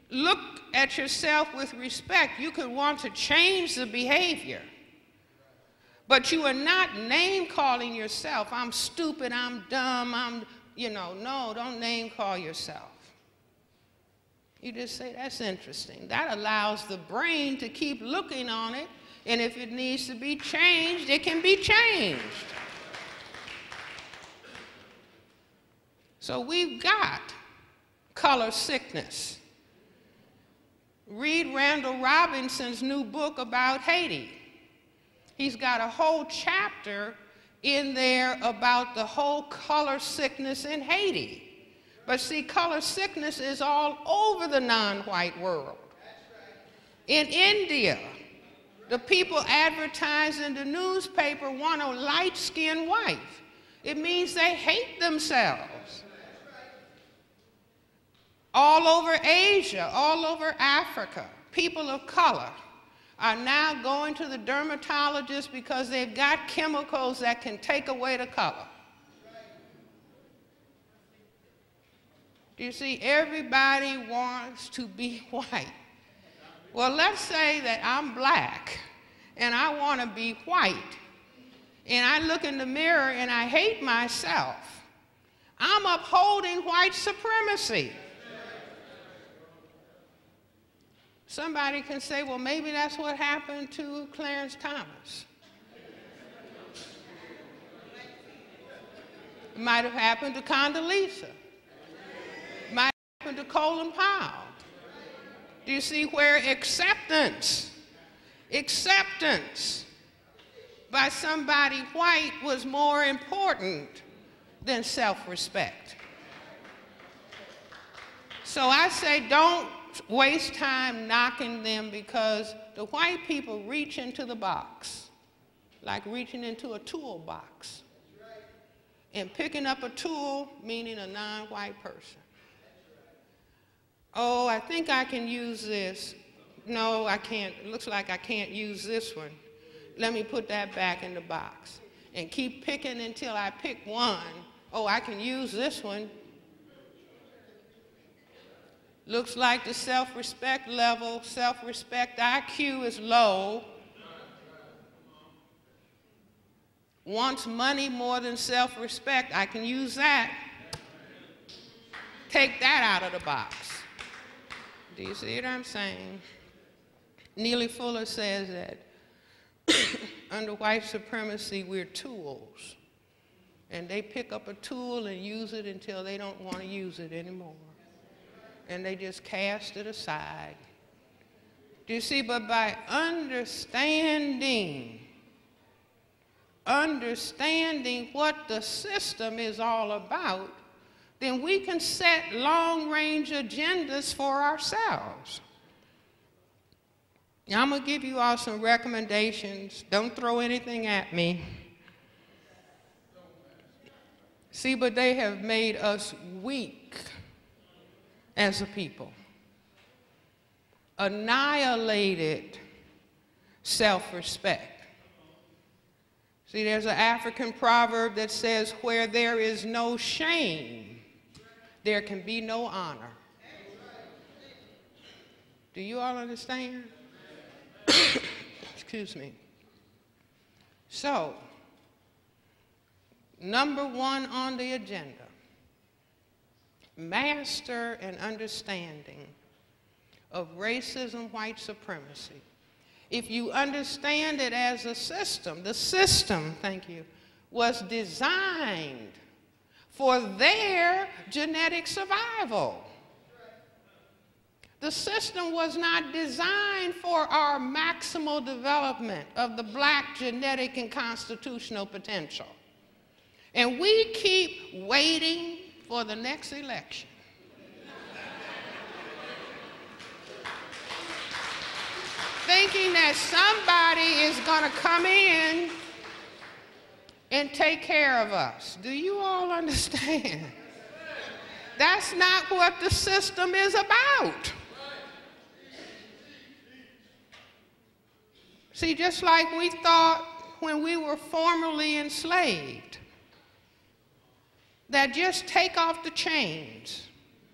look at yourself with respect. You could want to change the behavior. But you are not name-calling yourself. I'm stupid, I'm dumb, no, don't name-call yourself. You just say, that's interesting. That allows the brain to keep looking on it, and if it needs to be changed, it can be changed. So we've got color sickness. Read Randall Robinson's new book about Haiti. He's got a whole chapter in there about the whole color sickness in Haiti. But see, color sickness is all over the non-white world. In India, the people advertise in the newspaper want a light-skinned wife. It means they hate themselves. All over Asia, all over Africa, people of color are now going to the dermatologist because they've got chemicals that can take away the color. Do you see? Everybody wants to be white. Well, let's say that I'm black and I want to be white, and I look in the mirror and I hate myself. I'm upholding white supremacy. Somebody can say, well, maybe that's what happened to Clarence Thomas. It might have happened to Condoleezza. It might have happened to Colin Powell. Do you see where acceptance by somebody white was more important than self-respect? So I say, don't waste time knocking them, because the white people reach into the box like reaching into a toolbox and picking up a tool, meaning a non-white person. Oh, I think I can use this. No, I can't. It looks like I can't use this one. Let me put that back in the box and keep picking until I pick one. Oh, I can use this one. Looks like the self-respect level, self-respect IQ is low. Wants money more than self-respect. I can use that. Take that out of the box. Do you see what I'm saying? Neely Fuller says that under white supremacy, we're tools. And they pick up a tool and use it until they don't want to use it anymore. And they just cast it aside. Do you see? But by understanding what the system is all about, then we can set long-range agendas for ourselves. Now, I'm going to give you all some recommendations. Don't throw anything at me. See, but they have made us weak as a people. Annihilated self-respect. See, there's an African proverb that says, where there is no shame, there can be no honor. Do you all understand? Excuse me. So, number one on the agenda, master an understanding of racism, white supremacy. If you understand it as a system, the system, thank you, was designed for their genetic survival. The system was not designed for our maximal development of the black genetic and constitutional potential. And we keep waiting for the next election. Thinking that somebody is going to come in and take care of us. Do you all understand? That's not what the system is about. See, just like we thought when we were formerly enslaved, that just take off the chains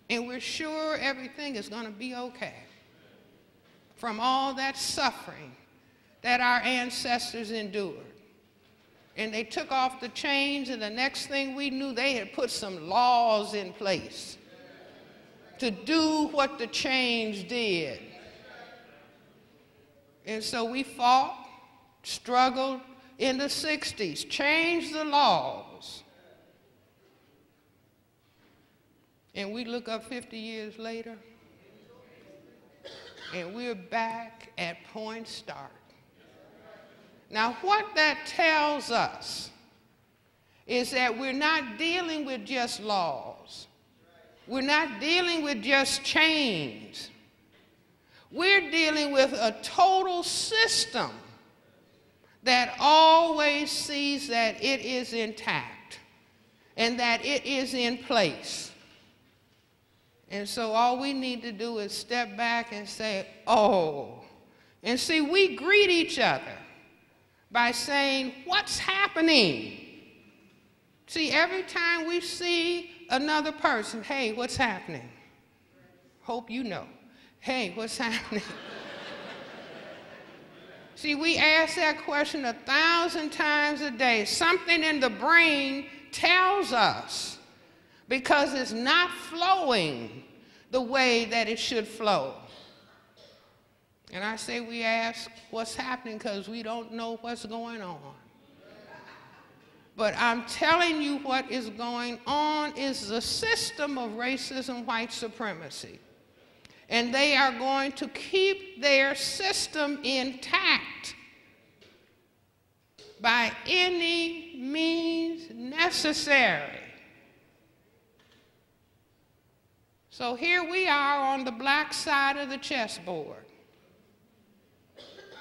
and we're sure everything is going to be okay. From all that suffering that our ancestors endured. And they took off the chains, and the next thing we knew, they had put some laws in place to do what the chains did. And so we fought, struggled in the 60s, changed the laws. And we look up 50 years later, and we're back at point start. Now, what that tells us is that we're not dealing with just laws. We're not dealing with just chains. We're dealing with a total system that always sees that it is intact and that it is in place. And so all we need to do is step back and say, oh. And see, we greet each other by saying, what's happening? See, every time we see another person, hey, what's happening? Hope you know. Hey, what's happening? See, we ask that question 1,000 times a day. Something in the brain tells us, because it's not flowing the way that it should flow. And I say we ask what's happening because we don't know what's going on. But I'm telling you what is going on is the system of racism, white supremacy. And they are going to keep their system intact by any means necessary. So here we are on the black side of the chessboard.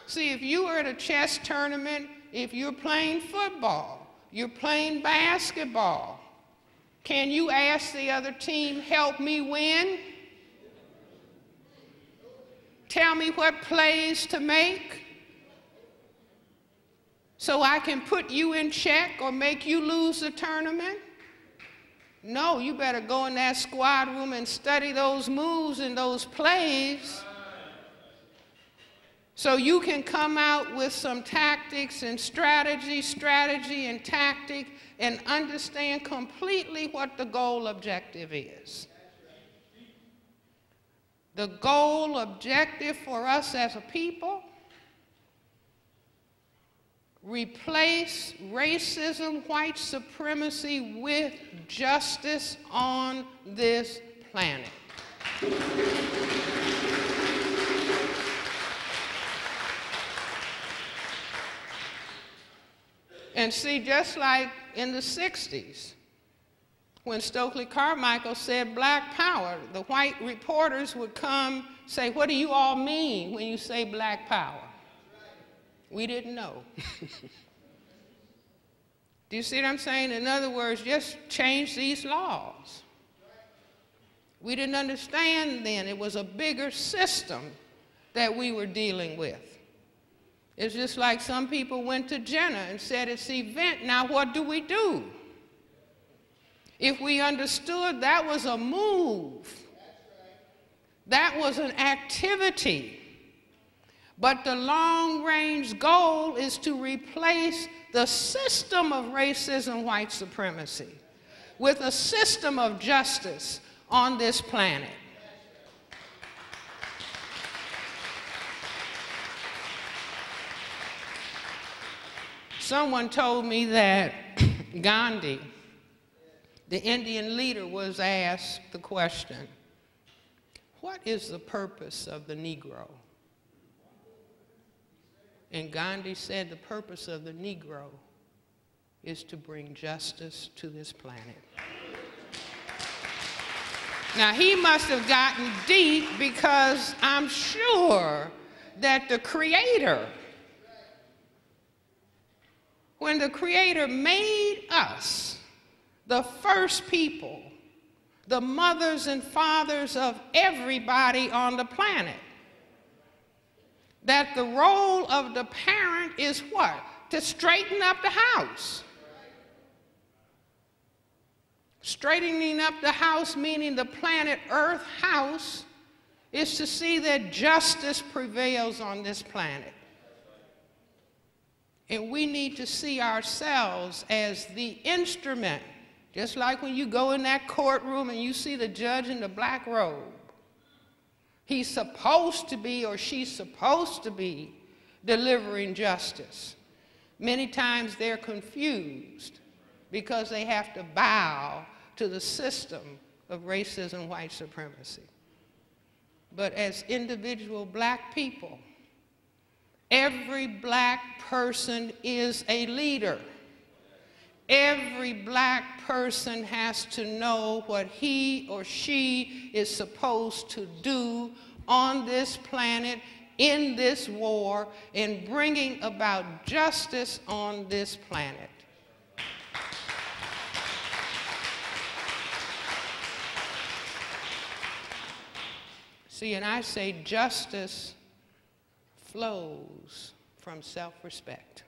See, if you were at a chess tournament, if you're playing football, you're playing basketball, can you ask the other team, help me win? Tell me what plays to make so I can put you in check or make you lose the tournament? No, you better go in that squad room and study those moves and those plays so you can come out with some tactics and strategy and tactic, and understand completely what the goal objective is. The goal objective for us as a people, replace racism, white supremacy with justice on this planet. And see, just like in the 60s, when Stokely Carmichael said black power, the white reporters would come say, what do you all mean when you say black power? We didn't know. Do you see what I'm saying? In other words, just change these laws. We didn't understand then. It was a bigger system that we were dealing with. It's just like some people went to Jenna and said, it's an event, now what do we do? If we understood that was a move, that was an activity, but the long-range goal is to replace the system of racism, white supremacy, with a system of justice on this planet. Someone told me that Gandhi, the Indian leader, was asked the question, what is the purpose of the Negro? And Gandhi said the purpose of the Negro is to bring justice to this planet. Now, he must have gotten deep, because I'm sure that the Creator, when the Creator made us, the first people, the mothers and fathers of everybody on the planet, that the role of the parent is what? To straighten up the house. Straightening up the house, meaning the planet Earth house, is to see that justice prevails on this planet. And we need to see ourselves as the instrument, just like when you go in that courtroom and you see the judge in the black robe. He's supposed to be, or she's supposed to be, delivering justice. Many times they're confused because they have to bow to the system of racism, white supremacy. But as individual black people, every black person is a leader. Every black person has to know what he or she is supposed to do on this planet, in this war, in bringing about justice on this planet. See, and I say justice flows from self-respect.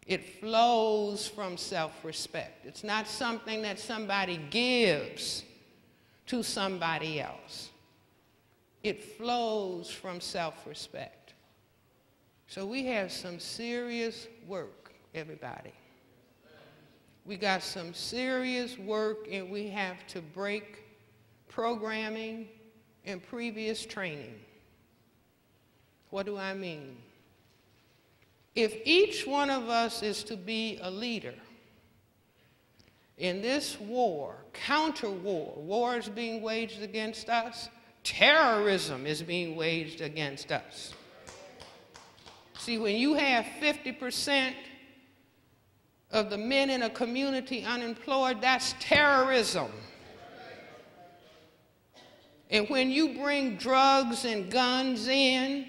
It flows from self-respect. It's not something that somebody gives to somebody else. It flows from self-respect. So we have some serious work, everybody. We got some serious work, and we have to break programming and previous training. What do I mean? If each one of us is to be a leader in this war, counter-war, war is being waged against us, terrorism is being waged against us. See, when you have 50% of the men in a community unemployed, that's terrorism. And when you bring drugs and guns in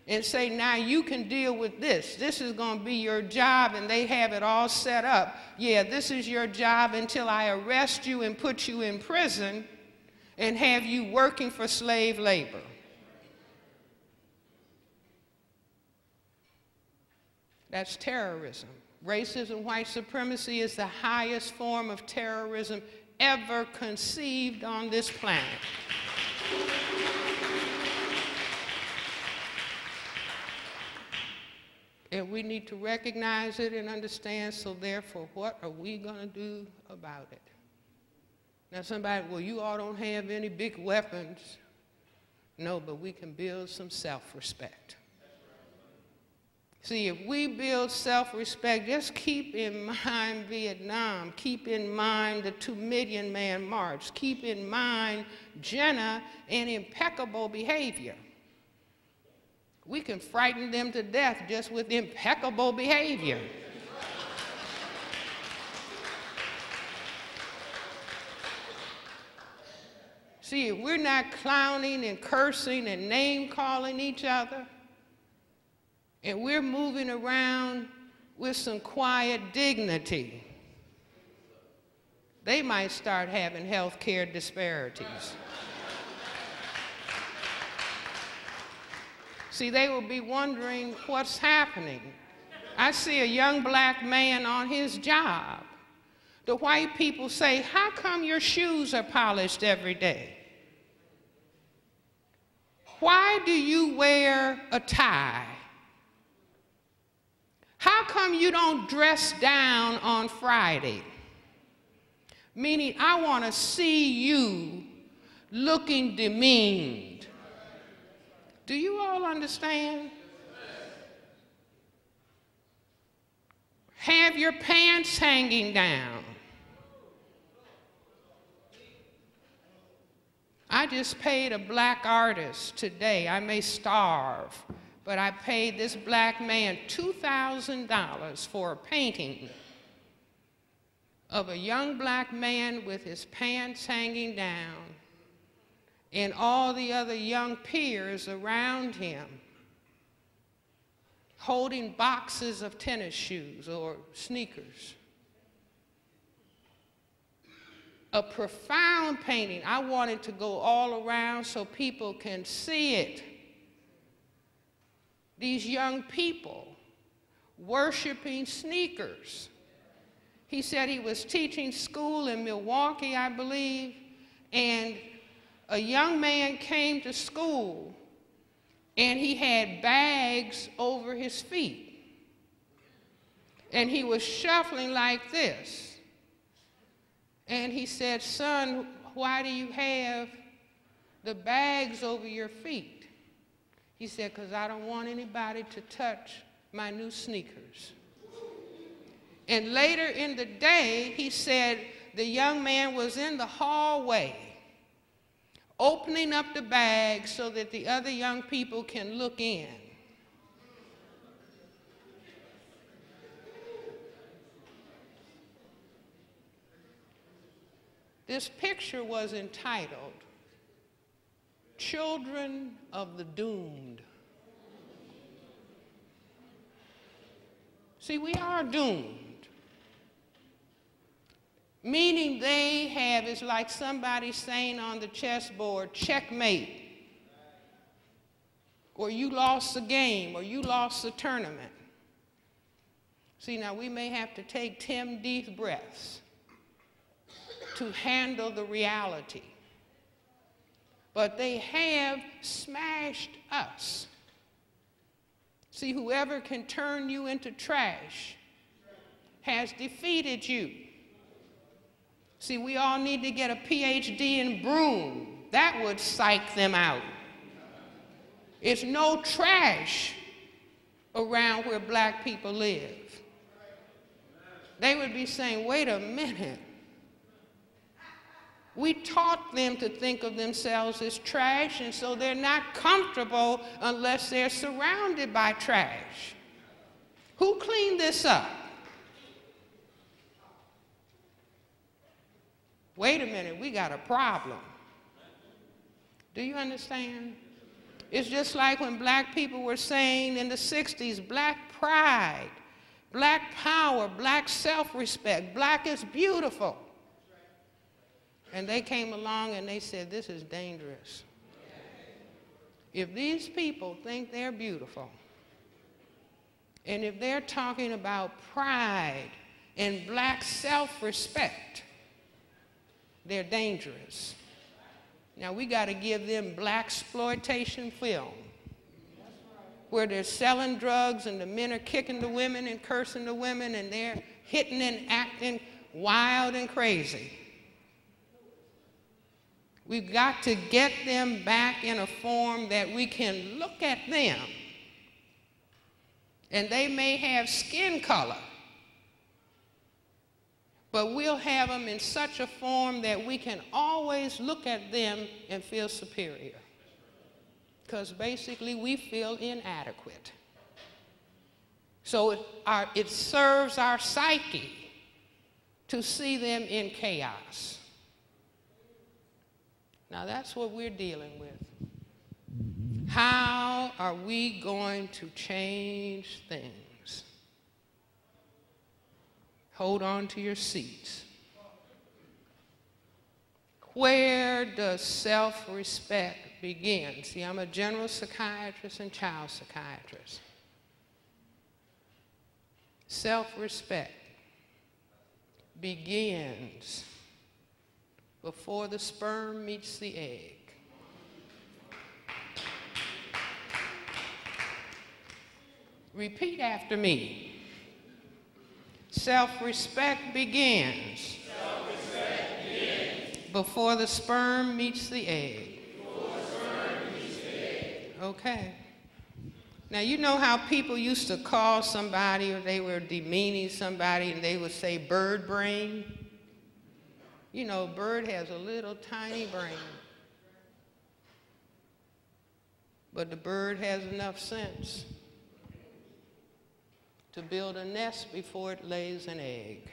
and say, now you can deal with this, this is going to be your job, and they have it all set up. Yeah, this is your job until I arrest you and put you in prison and have you working for slave labor. That's terrorism. Racism, white supremacy is the highest form of terrorism ever conceived on this planet. And we need to recognize it and understand, so therefore, what are we going to do about it? Now somebody, well, you all don't have any big weapons. No, but we can build some self-respect. See, if we build self-respect, just keep in mind Vietnam, keep in mind the 2 million man march, keep in mind Jenna and impeccable behavior. We can frighten them to death just with impeccable behavior. See, if we're not clowning and cursing and name-calling each other, and we're moving around with some quiet dignity, they might start having health care disparities. See, they will be wondering what's happening. I see a young black man on his job. The white people say, "How come your shoes are polished every day? Why do you wear a tie? How come you don't dress down on Friday?" Meaning, I want to see you looking demeaned. Do you all understand? Have your pants hanging down. I just paid a black artist today. I may starve, but I paid this black man $2,000 for a painting of a young black man with his pants hanging down and all the other young peers around him holding boxes of tennis shoes or sneakers. A profound painting. I wanted to go all around so people can see it. These young people worshiping sneakers. He said he was teaching school in Milwaukee, I believe, and a young man came to school and he had bags over his feet. And he was shuffling like this. And he said, "Son, why do you have the bags over your feet?" He said, "Because I don't want anybody to touch my new sneakers." And later in the day, he said the young man was in the hallway opening up the bags so that the other young people can look in. This picture was entitled, "Children of the Doomed." See, we are doomed. Meaning they have, it's like somebody saying on the chessboard, "Checkmate," or "You lost the game," or "You lost the tournament." See, now we may have to take 10 deep breaths to handle the reality. But they have smashed us. See, whoever can turn you into trash has defeated you. See, we all need to get a PhD in broom. That would psych them out. It's no trash around where black people live. They would be saying, "Wait a minute. We taught them to think of themselves as trash, and so they're not comfortable unless they're surrounded by trash. Who cleaned this up? Wait a minute, we got a problem." Do you understand? It's just like when black people were saying in the 60s, black pride, black power, black self-respect, black is beautiful. And they came along and they said, "This is dangerous. If these people think they're beautiful, and if they're talking about pride and black self-respect, they're dangerous." Now we got to give them black exploitation film where they're selling drugs and the men are kicking the women and cursing the women and they're hitting and acting wild and crazy. We've got to get them back in a form that we can look at them and they may have skin color, but we'll have them in such a form that we can always look at them and feel superior, because basically we feel inadequate. So it serves our psyche to see them in chaos. Now that's what we're dealing with. How are we going to change things? Hold on to your seats. Where does self-respect begin? See, I'm a general psychiatrist and child psychiatrist. Self-respect begins before the sperm meets the egg. Repeat after me. Self-respect begins. Self-respect begins before the sperm meets the egg. Before the sperm meets the egg. Okay. Now, you know how people used to call somebody, or they were demeaning somebody, and they would say bird brain? You know, bird has a little tiny brain. But the bird has enough sense to build a nest before it lays an egg.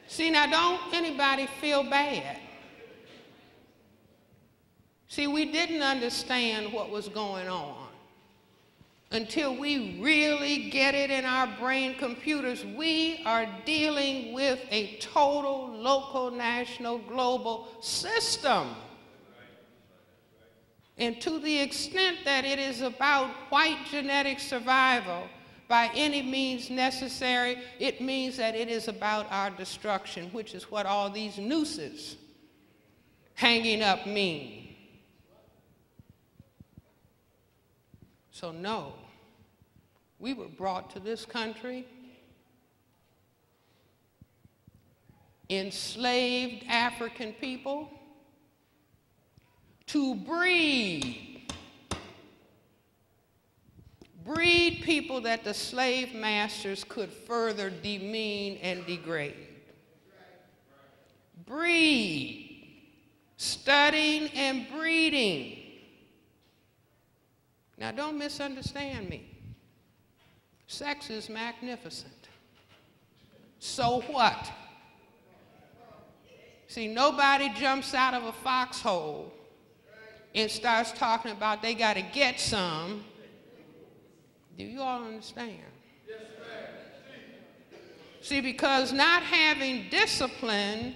See, now don't anybody feel bad. See, we didn't understand what was going on until we really get it in our brain computers. We are dealing with a total local, national, global system. And to the extent that it is about white genetic survival by any means necessary, it means that it is about our destruction, which is what all these nooses hanging up mean. So no, we were brought to this country, enslaved African people, to breed people that the slave masters could further demean and degrade. Breed, studying and breeding. Now don't misunderstand me. Sex is magnificent. So what? See, nobody jumps out of a foxhole and starts talking about they got to get some. Do you all understand? Yes, ma'am. See, because not having discipline,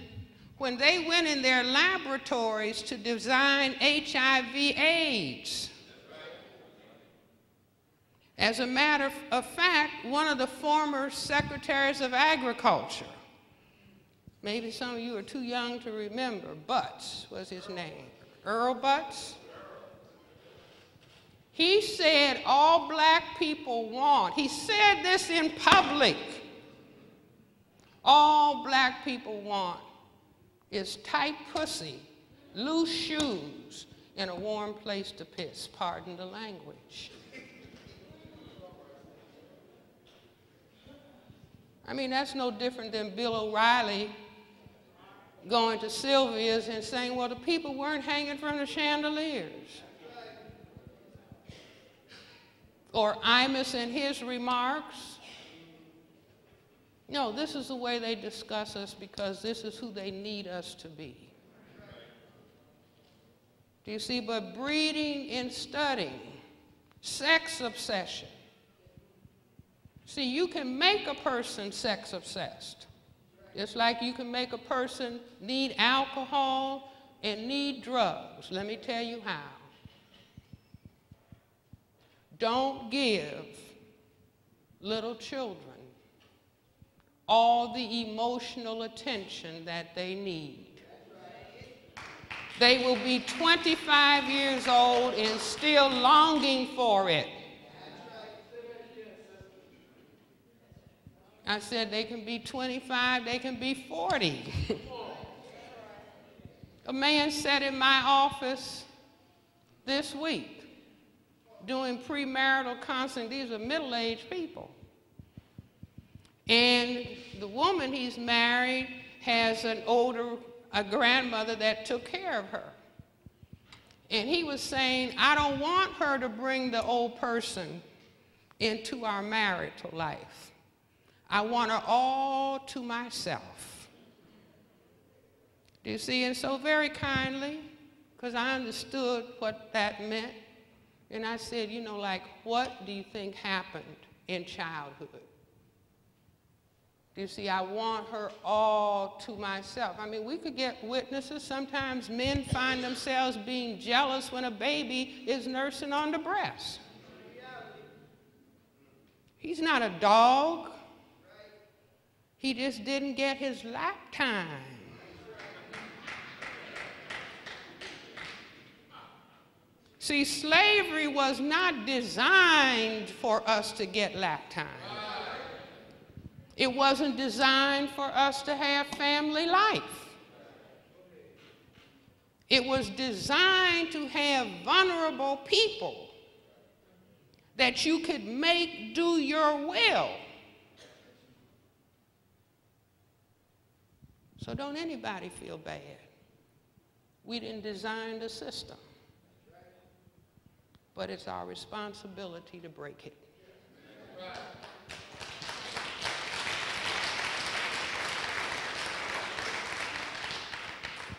when they went in their laboratories to design HIV/AIDS, as a matter of fact, one of the former secretaries of agriculture, maybe some of you are too young to remember, Butts was his name, Earl Butts. He said all black people want, he said this in public, all black people want is tight pussy, loose shoes, and a warm place to piss, pardon the language. I mean, that's no different than Bill O'Reilly going to Sylvia's and saying, well, the people weren't hanging from the chandeliers. Or Imus in his remarks. No, this is the way they discuss us because this is who they need us to be. Do you see? But breeding and studying, sex obsession. See, you can make a person sex obsessed. Just like you can make a person need alcohol and need drugs. Let me tell you how. Don't give little children all the emotional attention that they need. They will be 25 years old and still longing for it. I said they can be 25, they can be 40. A man sat in my office this week doing premarital counseling. These are middle-aged people. And the woman he's married has a grandmother that took care of her. And he was saying, I don't want her to bring the old person into our marital life. I want her all to myself. Do you see? And so very kindly, because I understood what that meant, and I said, you know, like, what do you think happened in childhood? You see, I want her all to myself. I mean, we could get witnesses. Sometimes men find themselves being jealous when a baby is nursing on the breast. He's not a dog. He just didn't get his lap time. See, slavery was not designed for us to get lap time. It wasn't designed for us to have family life. It was designed to have vulnerable people that you could make do your will. So don't anybody feel bad. We didn't design the system. But it's our responsibility to break it.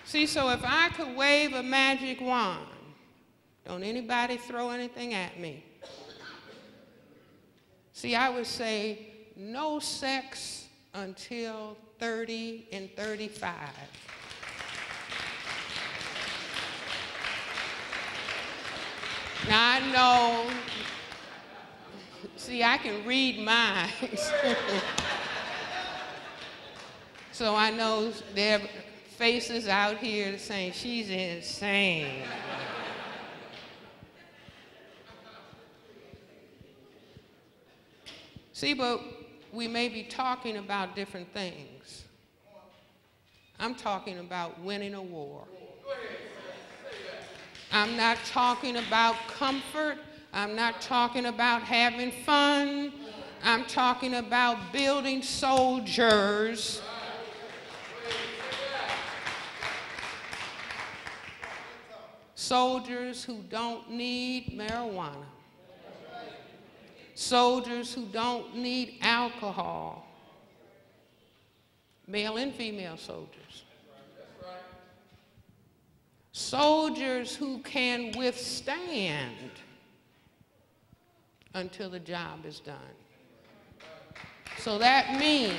See, so if I could wave a magic wand, don't anybody throw anything at me. See, I would say no sex until 30 and 35. Now I know, see, I can read minds. So I know there are faces out here saying, she's insane. See, but we may be talking about different things. I'm talking about winning a war. I'm not talking about comfort. I'm not talking about having fun. I'm talking about building soldiers. Soldiers who don't need marijuana. Soldiers who don't need alcohol. Male and female soldiers. Soldiers who can withstand until the job is done. So that means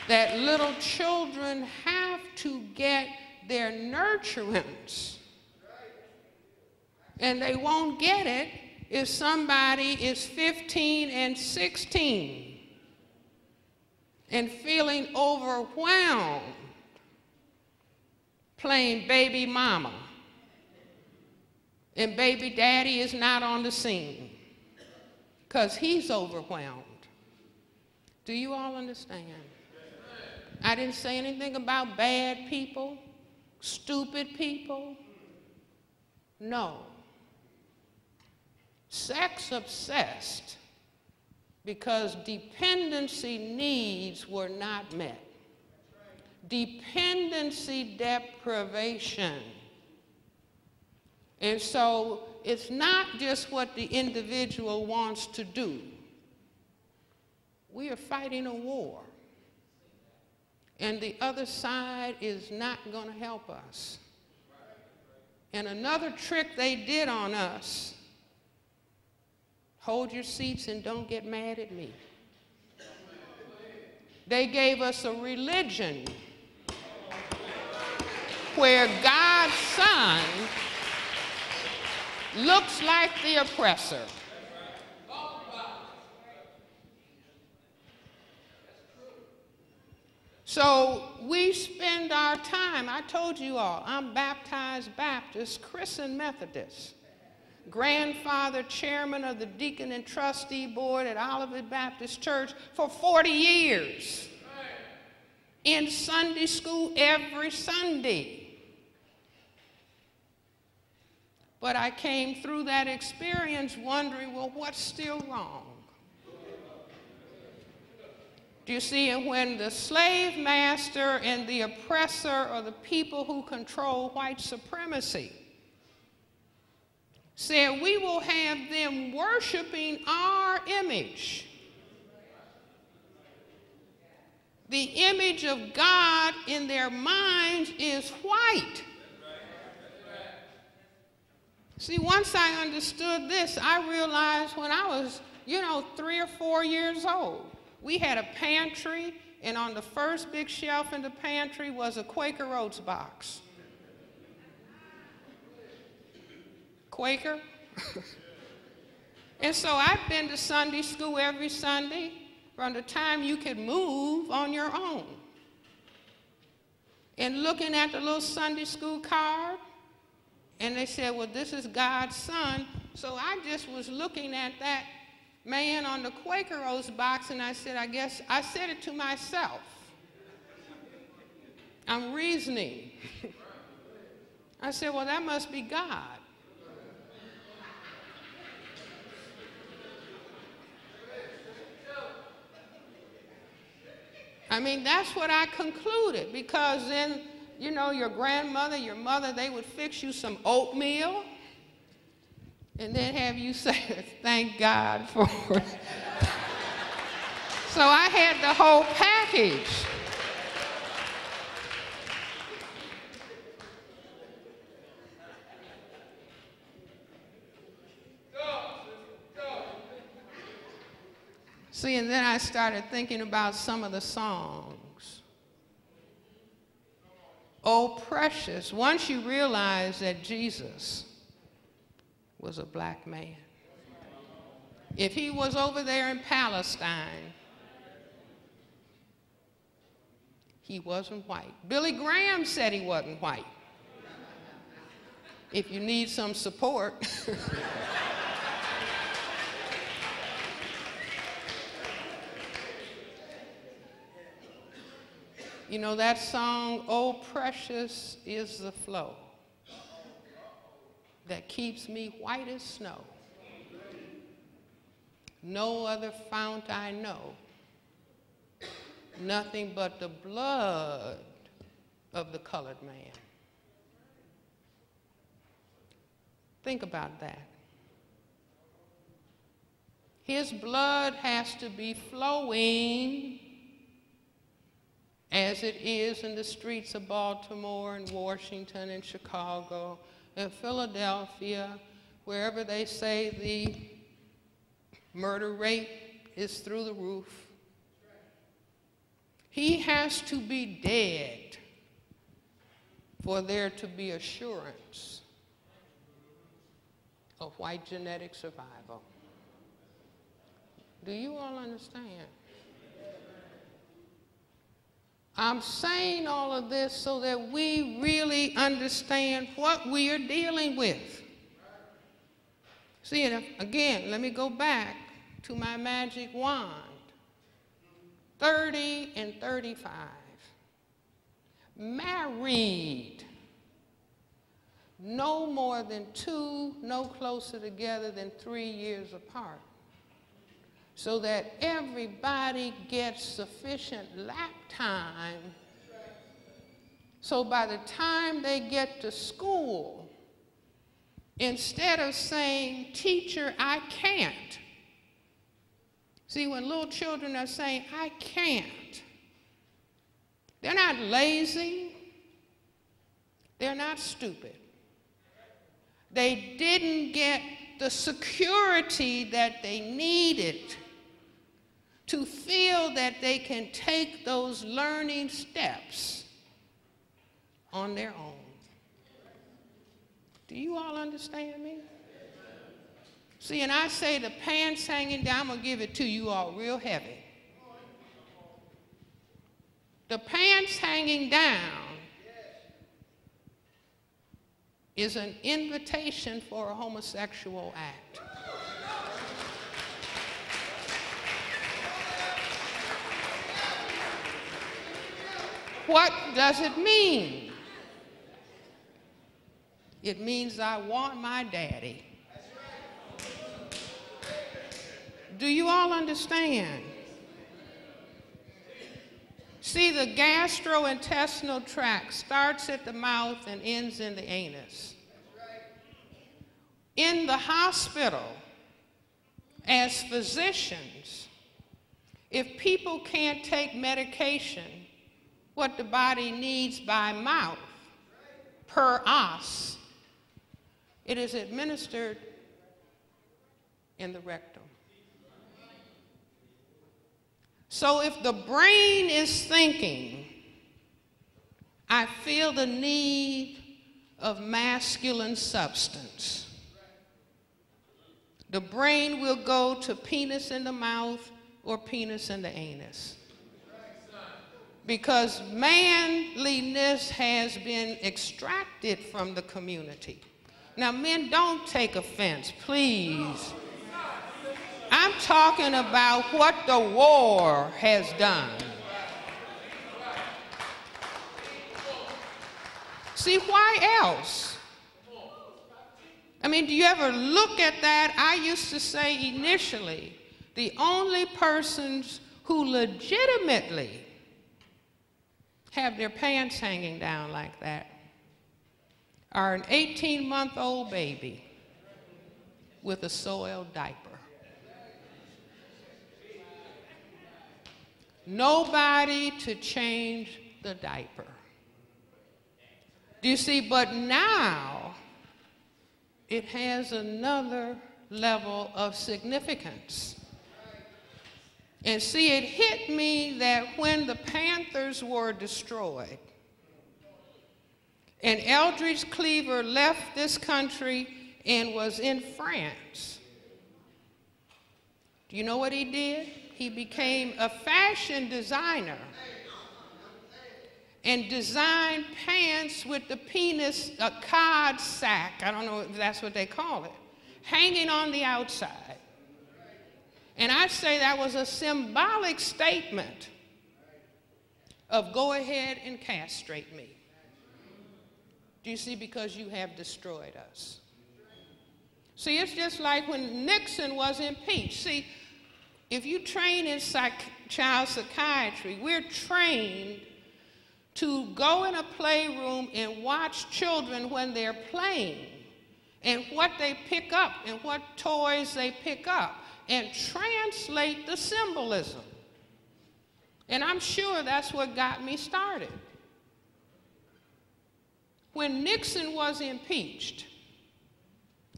that little children have to get their nurturance. And they won't get it if somebody is 15 and 16 and feeling overwhelmed playing baby mama, and baby daddy is not on the scene because he's overwhelmed. Do you all understand? I didn't say anything about bad people, stupid people. No. Sex obsessed because dependency needs were not met. Dependency deprivation. And so it's not just what the individual wants to do. We are fighting a war. And the other side is not going to help us. And another trick they did on us, hold your seats and don't get mad at me. They gave us a religion where God's Son looks like the oppressor. So we spend our time, I told you all, I'm baptized Baptist, christened Methodist, grandfather chairman of the deacon and trustee board at Olivet Baptist Church for 40 years. In Sunday school every Sunday. But I came through that experience wondering, well, what's still wrong? Do you see, and when the slave master and the oppressor are the people who control white supremacy, said we will have them worshiping our image. The image of God in their minds is white. See, once I understood this, I realized when I was, 3 or 4 years old, we had a pantry, and on the first big shelf in the pantry was a Quaker Oats box. Quaker? And so I've been to Sunday school every Sunday from the time you could move on your own. And looking at the little Sunday school card, and they said, well, this is God's son. So I just was looking at that man on the Quaker Oats box, and I said, I said it to myself. I'm reasoning. I said, well, that must be God. I mean, that's what I concluded, because then, your grandmother, your mother, they would fix you some oatmeal and then have you say, thank God for it. So I had the whole package. See, and then I started thinking about some of the songs. Oh, precious, once you realize that Jesus was a black man. If he was over there in Palestine, he wasn't white. Billy Graham said he wasn't white. If you need some support. That song, oh, precious is the flow that keeps me white as snow. No other fount I know, nothing but the blood of the colored man. Think about that. His blood has to be flowing as it is in the streets of Baltimore and Washington and Chicago and Philadelphia, wherever they say the murder rate is through the roof. He has to be dead for there to be assurance of white genetic survival. Do you all understand? I'm saying all of this so that we really understand what we are dealing with. See, again, let me go back to my magic wand. 30 and 35. Married. No more than 2, no closer together than 3 years apart. So that everybody gets sufficient lap time. So by the time they get to school, instead of saying, teacher, I can't. See, when little children are saying, I can't, they're not lazy, they're not stupid. They didn't get the security that they needed to feel that they can take those learning steps on their own. Do you all understand me? See, and I say the pants hanging down, I'm going to give it to you all real heavy. The pants hanging down is an invitation for a homosexual act. What does it mean? It means I want my daddy. Do you all understand? See, the gastrointestinal tract starts at the mouth and ends in the anus. In the hospital, as physicians, if people can't take medication, what the body needs by mouth, per os, it is administered in the rectum. So if the brain is thinking, I feel the need of masculine substance, the brain will go to penis in the mouth or penis in the anus. Because manliness has been extracted from the community. Now, men, don't take offense, please. I'm talking about what the war has done. See, why else? I mean, do you ever look at that? I used to say initially, the only persons who legitimately have their pants hanging down like that are an 18-month-old baby with a soiled diaper. Nobody to change the diaper. Do you see? But now it has another level of significance. And see, it hit me that when the Panthers were destroyed and Eldridge Cleaver left this country and was in France, do you know what he did? He became a fashion designer and designed pants with the penis, a cod sack, I don't know if that's what they call it, hanging on the outside. And I say that was a symbolic statement of go ahead and castrate me. Do you see? Because you have destroyed us. See, it's just like when Nixon was impeached. See, if you train in child psychiatry, we're trained to go in a playroom and watch children when they're playing and what they pick up and what toys they pick up and translate the symbolism. And I'm sure that's what got me started. When Nixon was impeached,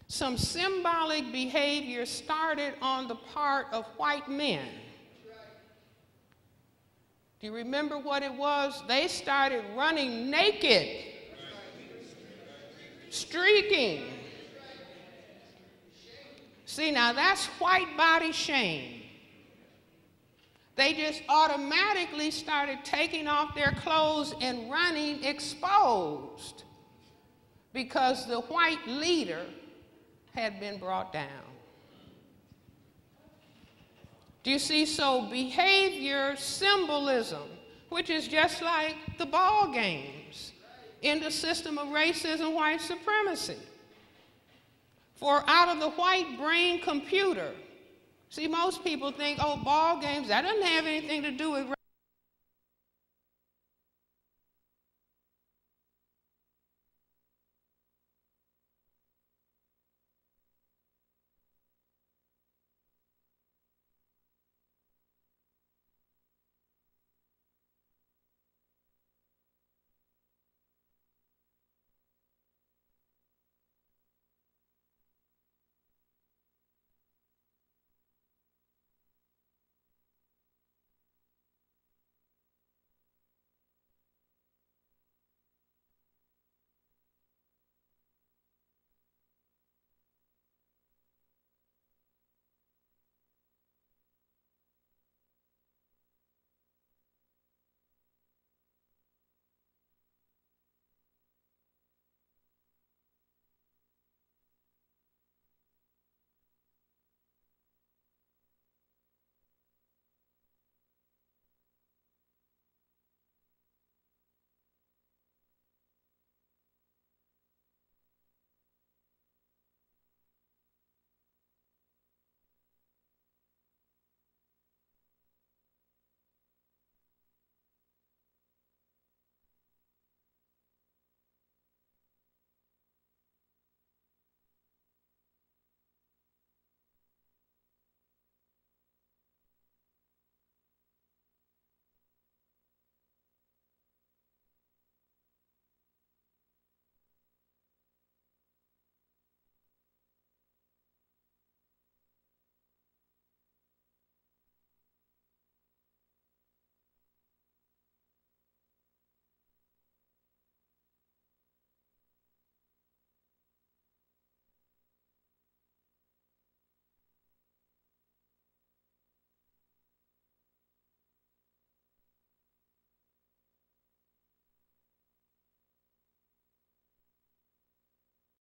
some symbolic behavior started on the part of white men. Do you remember what it was? They started running naked, streaking. See, now that's white body shame. They just automatically started taking off their clothes and running exposed because the white leader had been brought down. Do you see? So behavior symbolism, which is just like the ball games in the system of racism, white supremacy. For out of the white brain computer, see, most people think, oh, ball games, that doesn't have anything to do with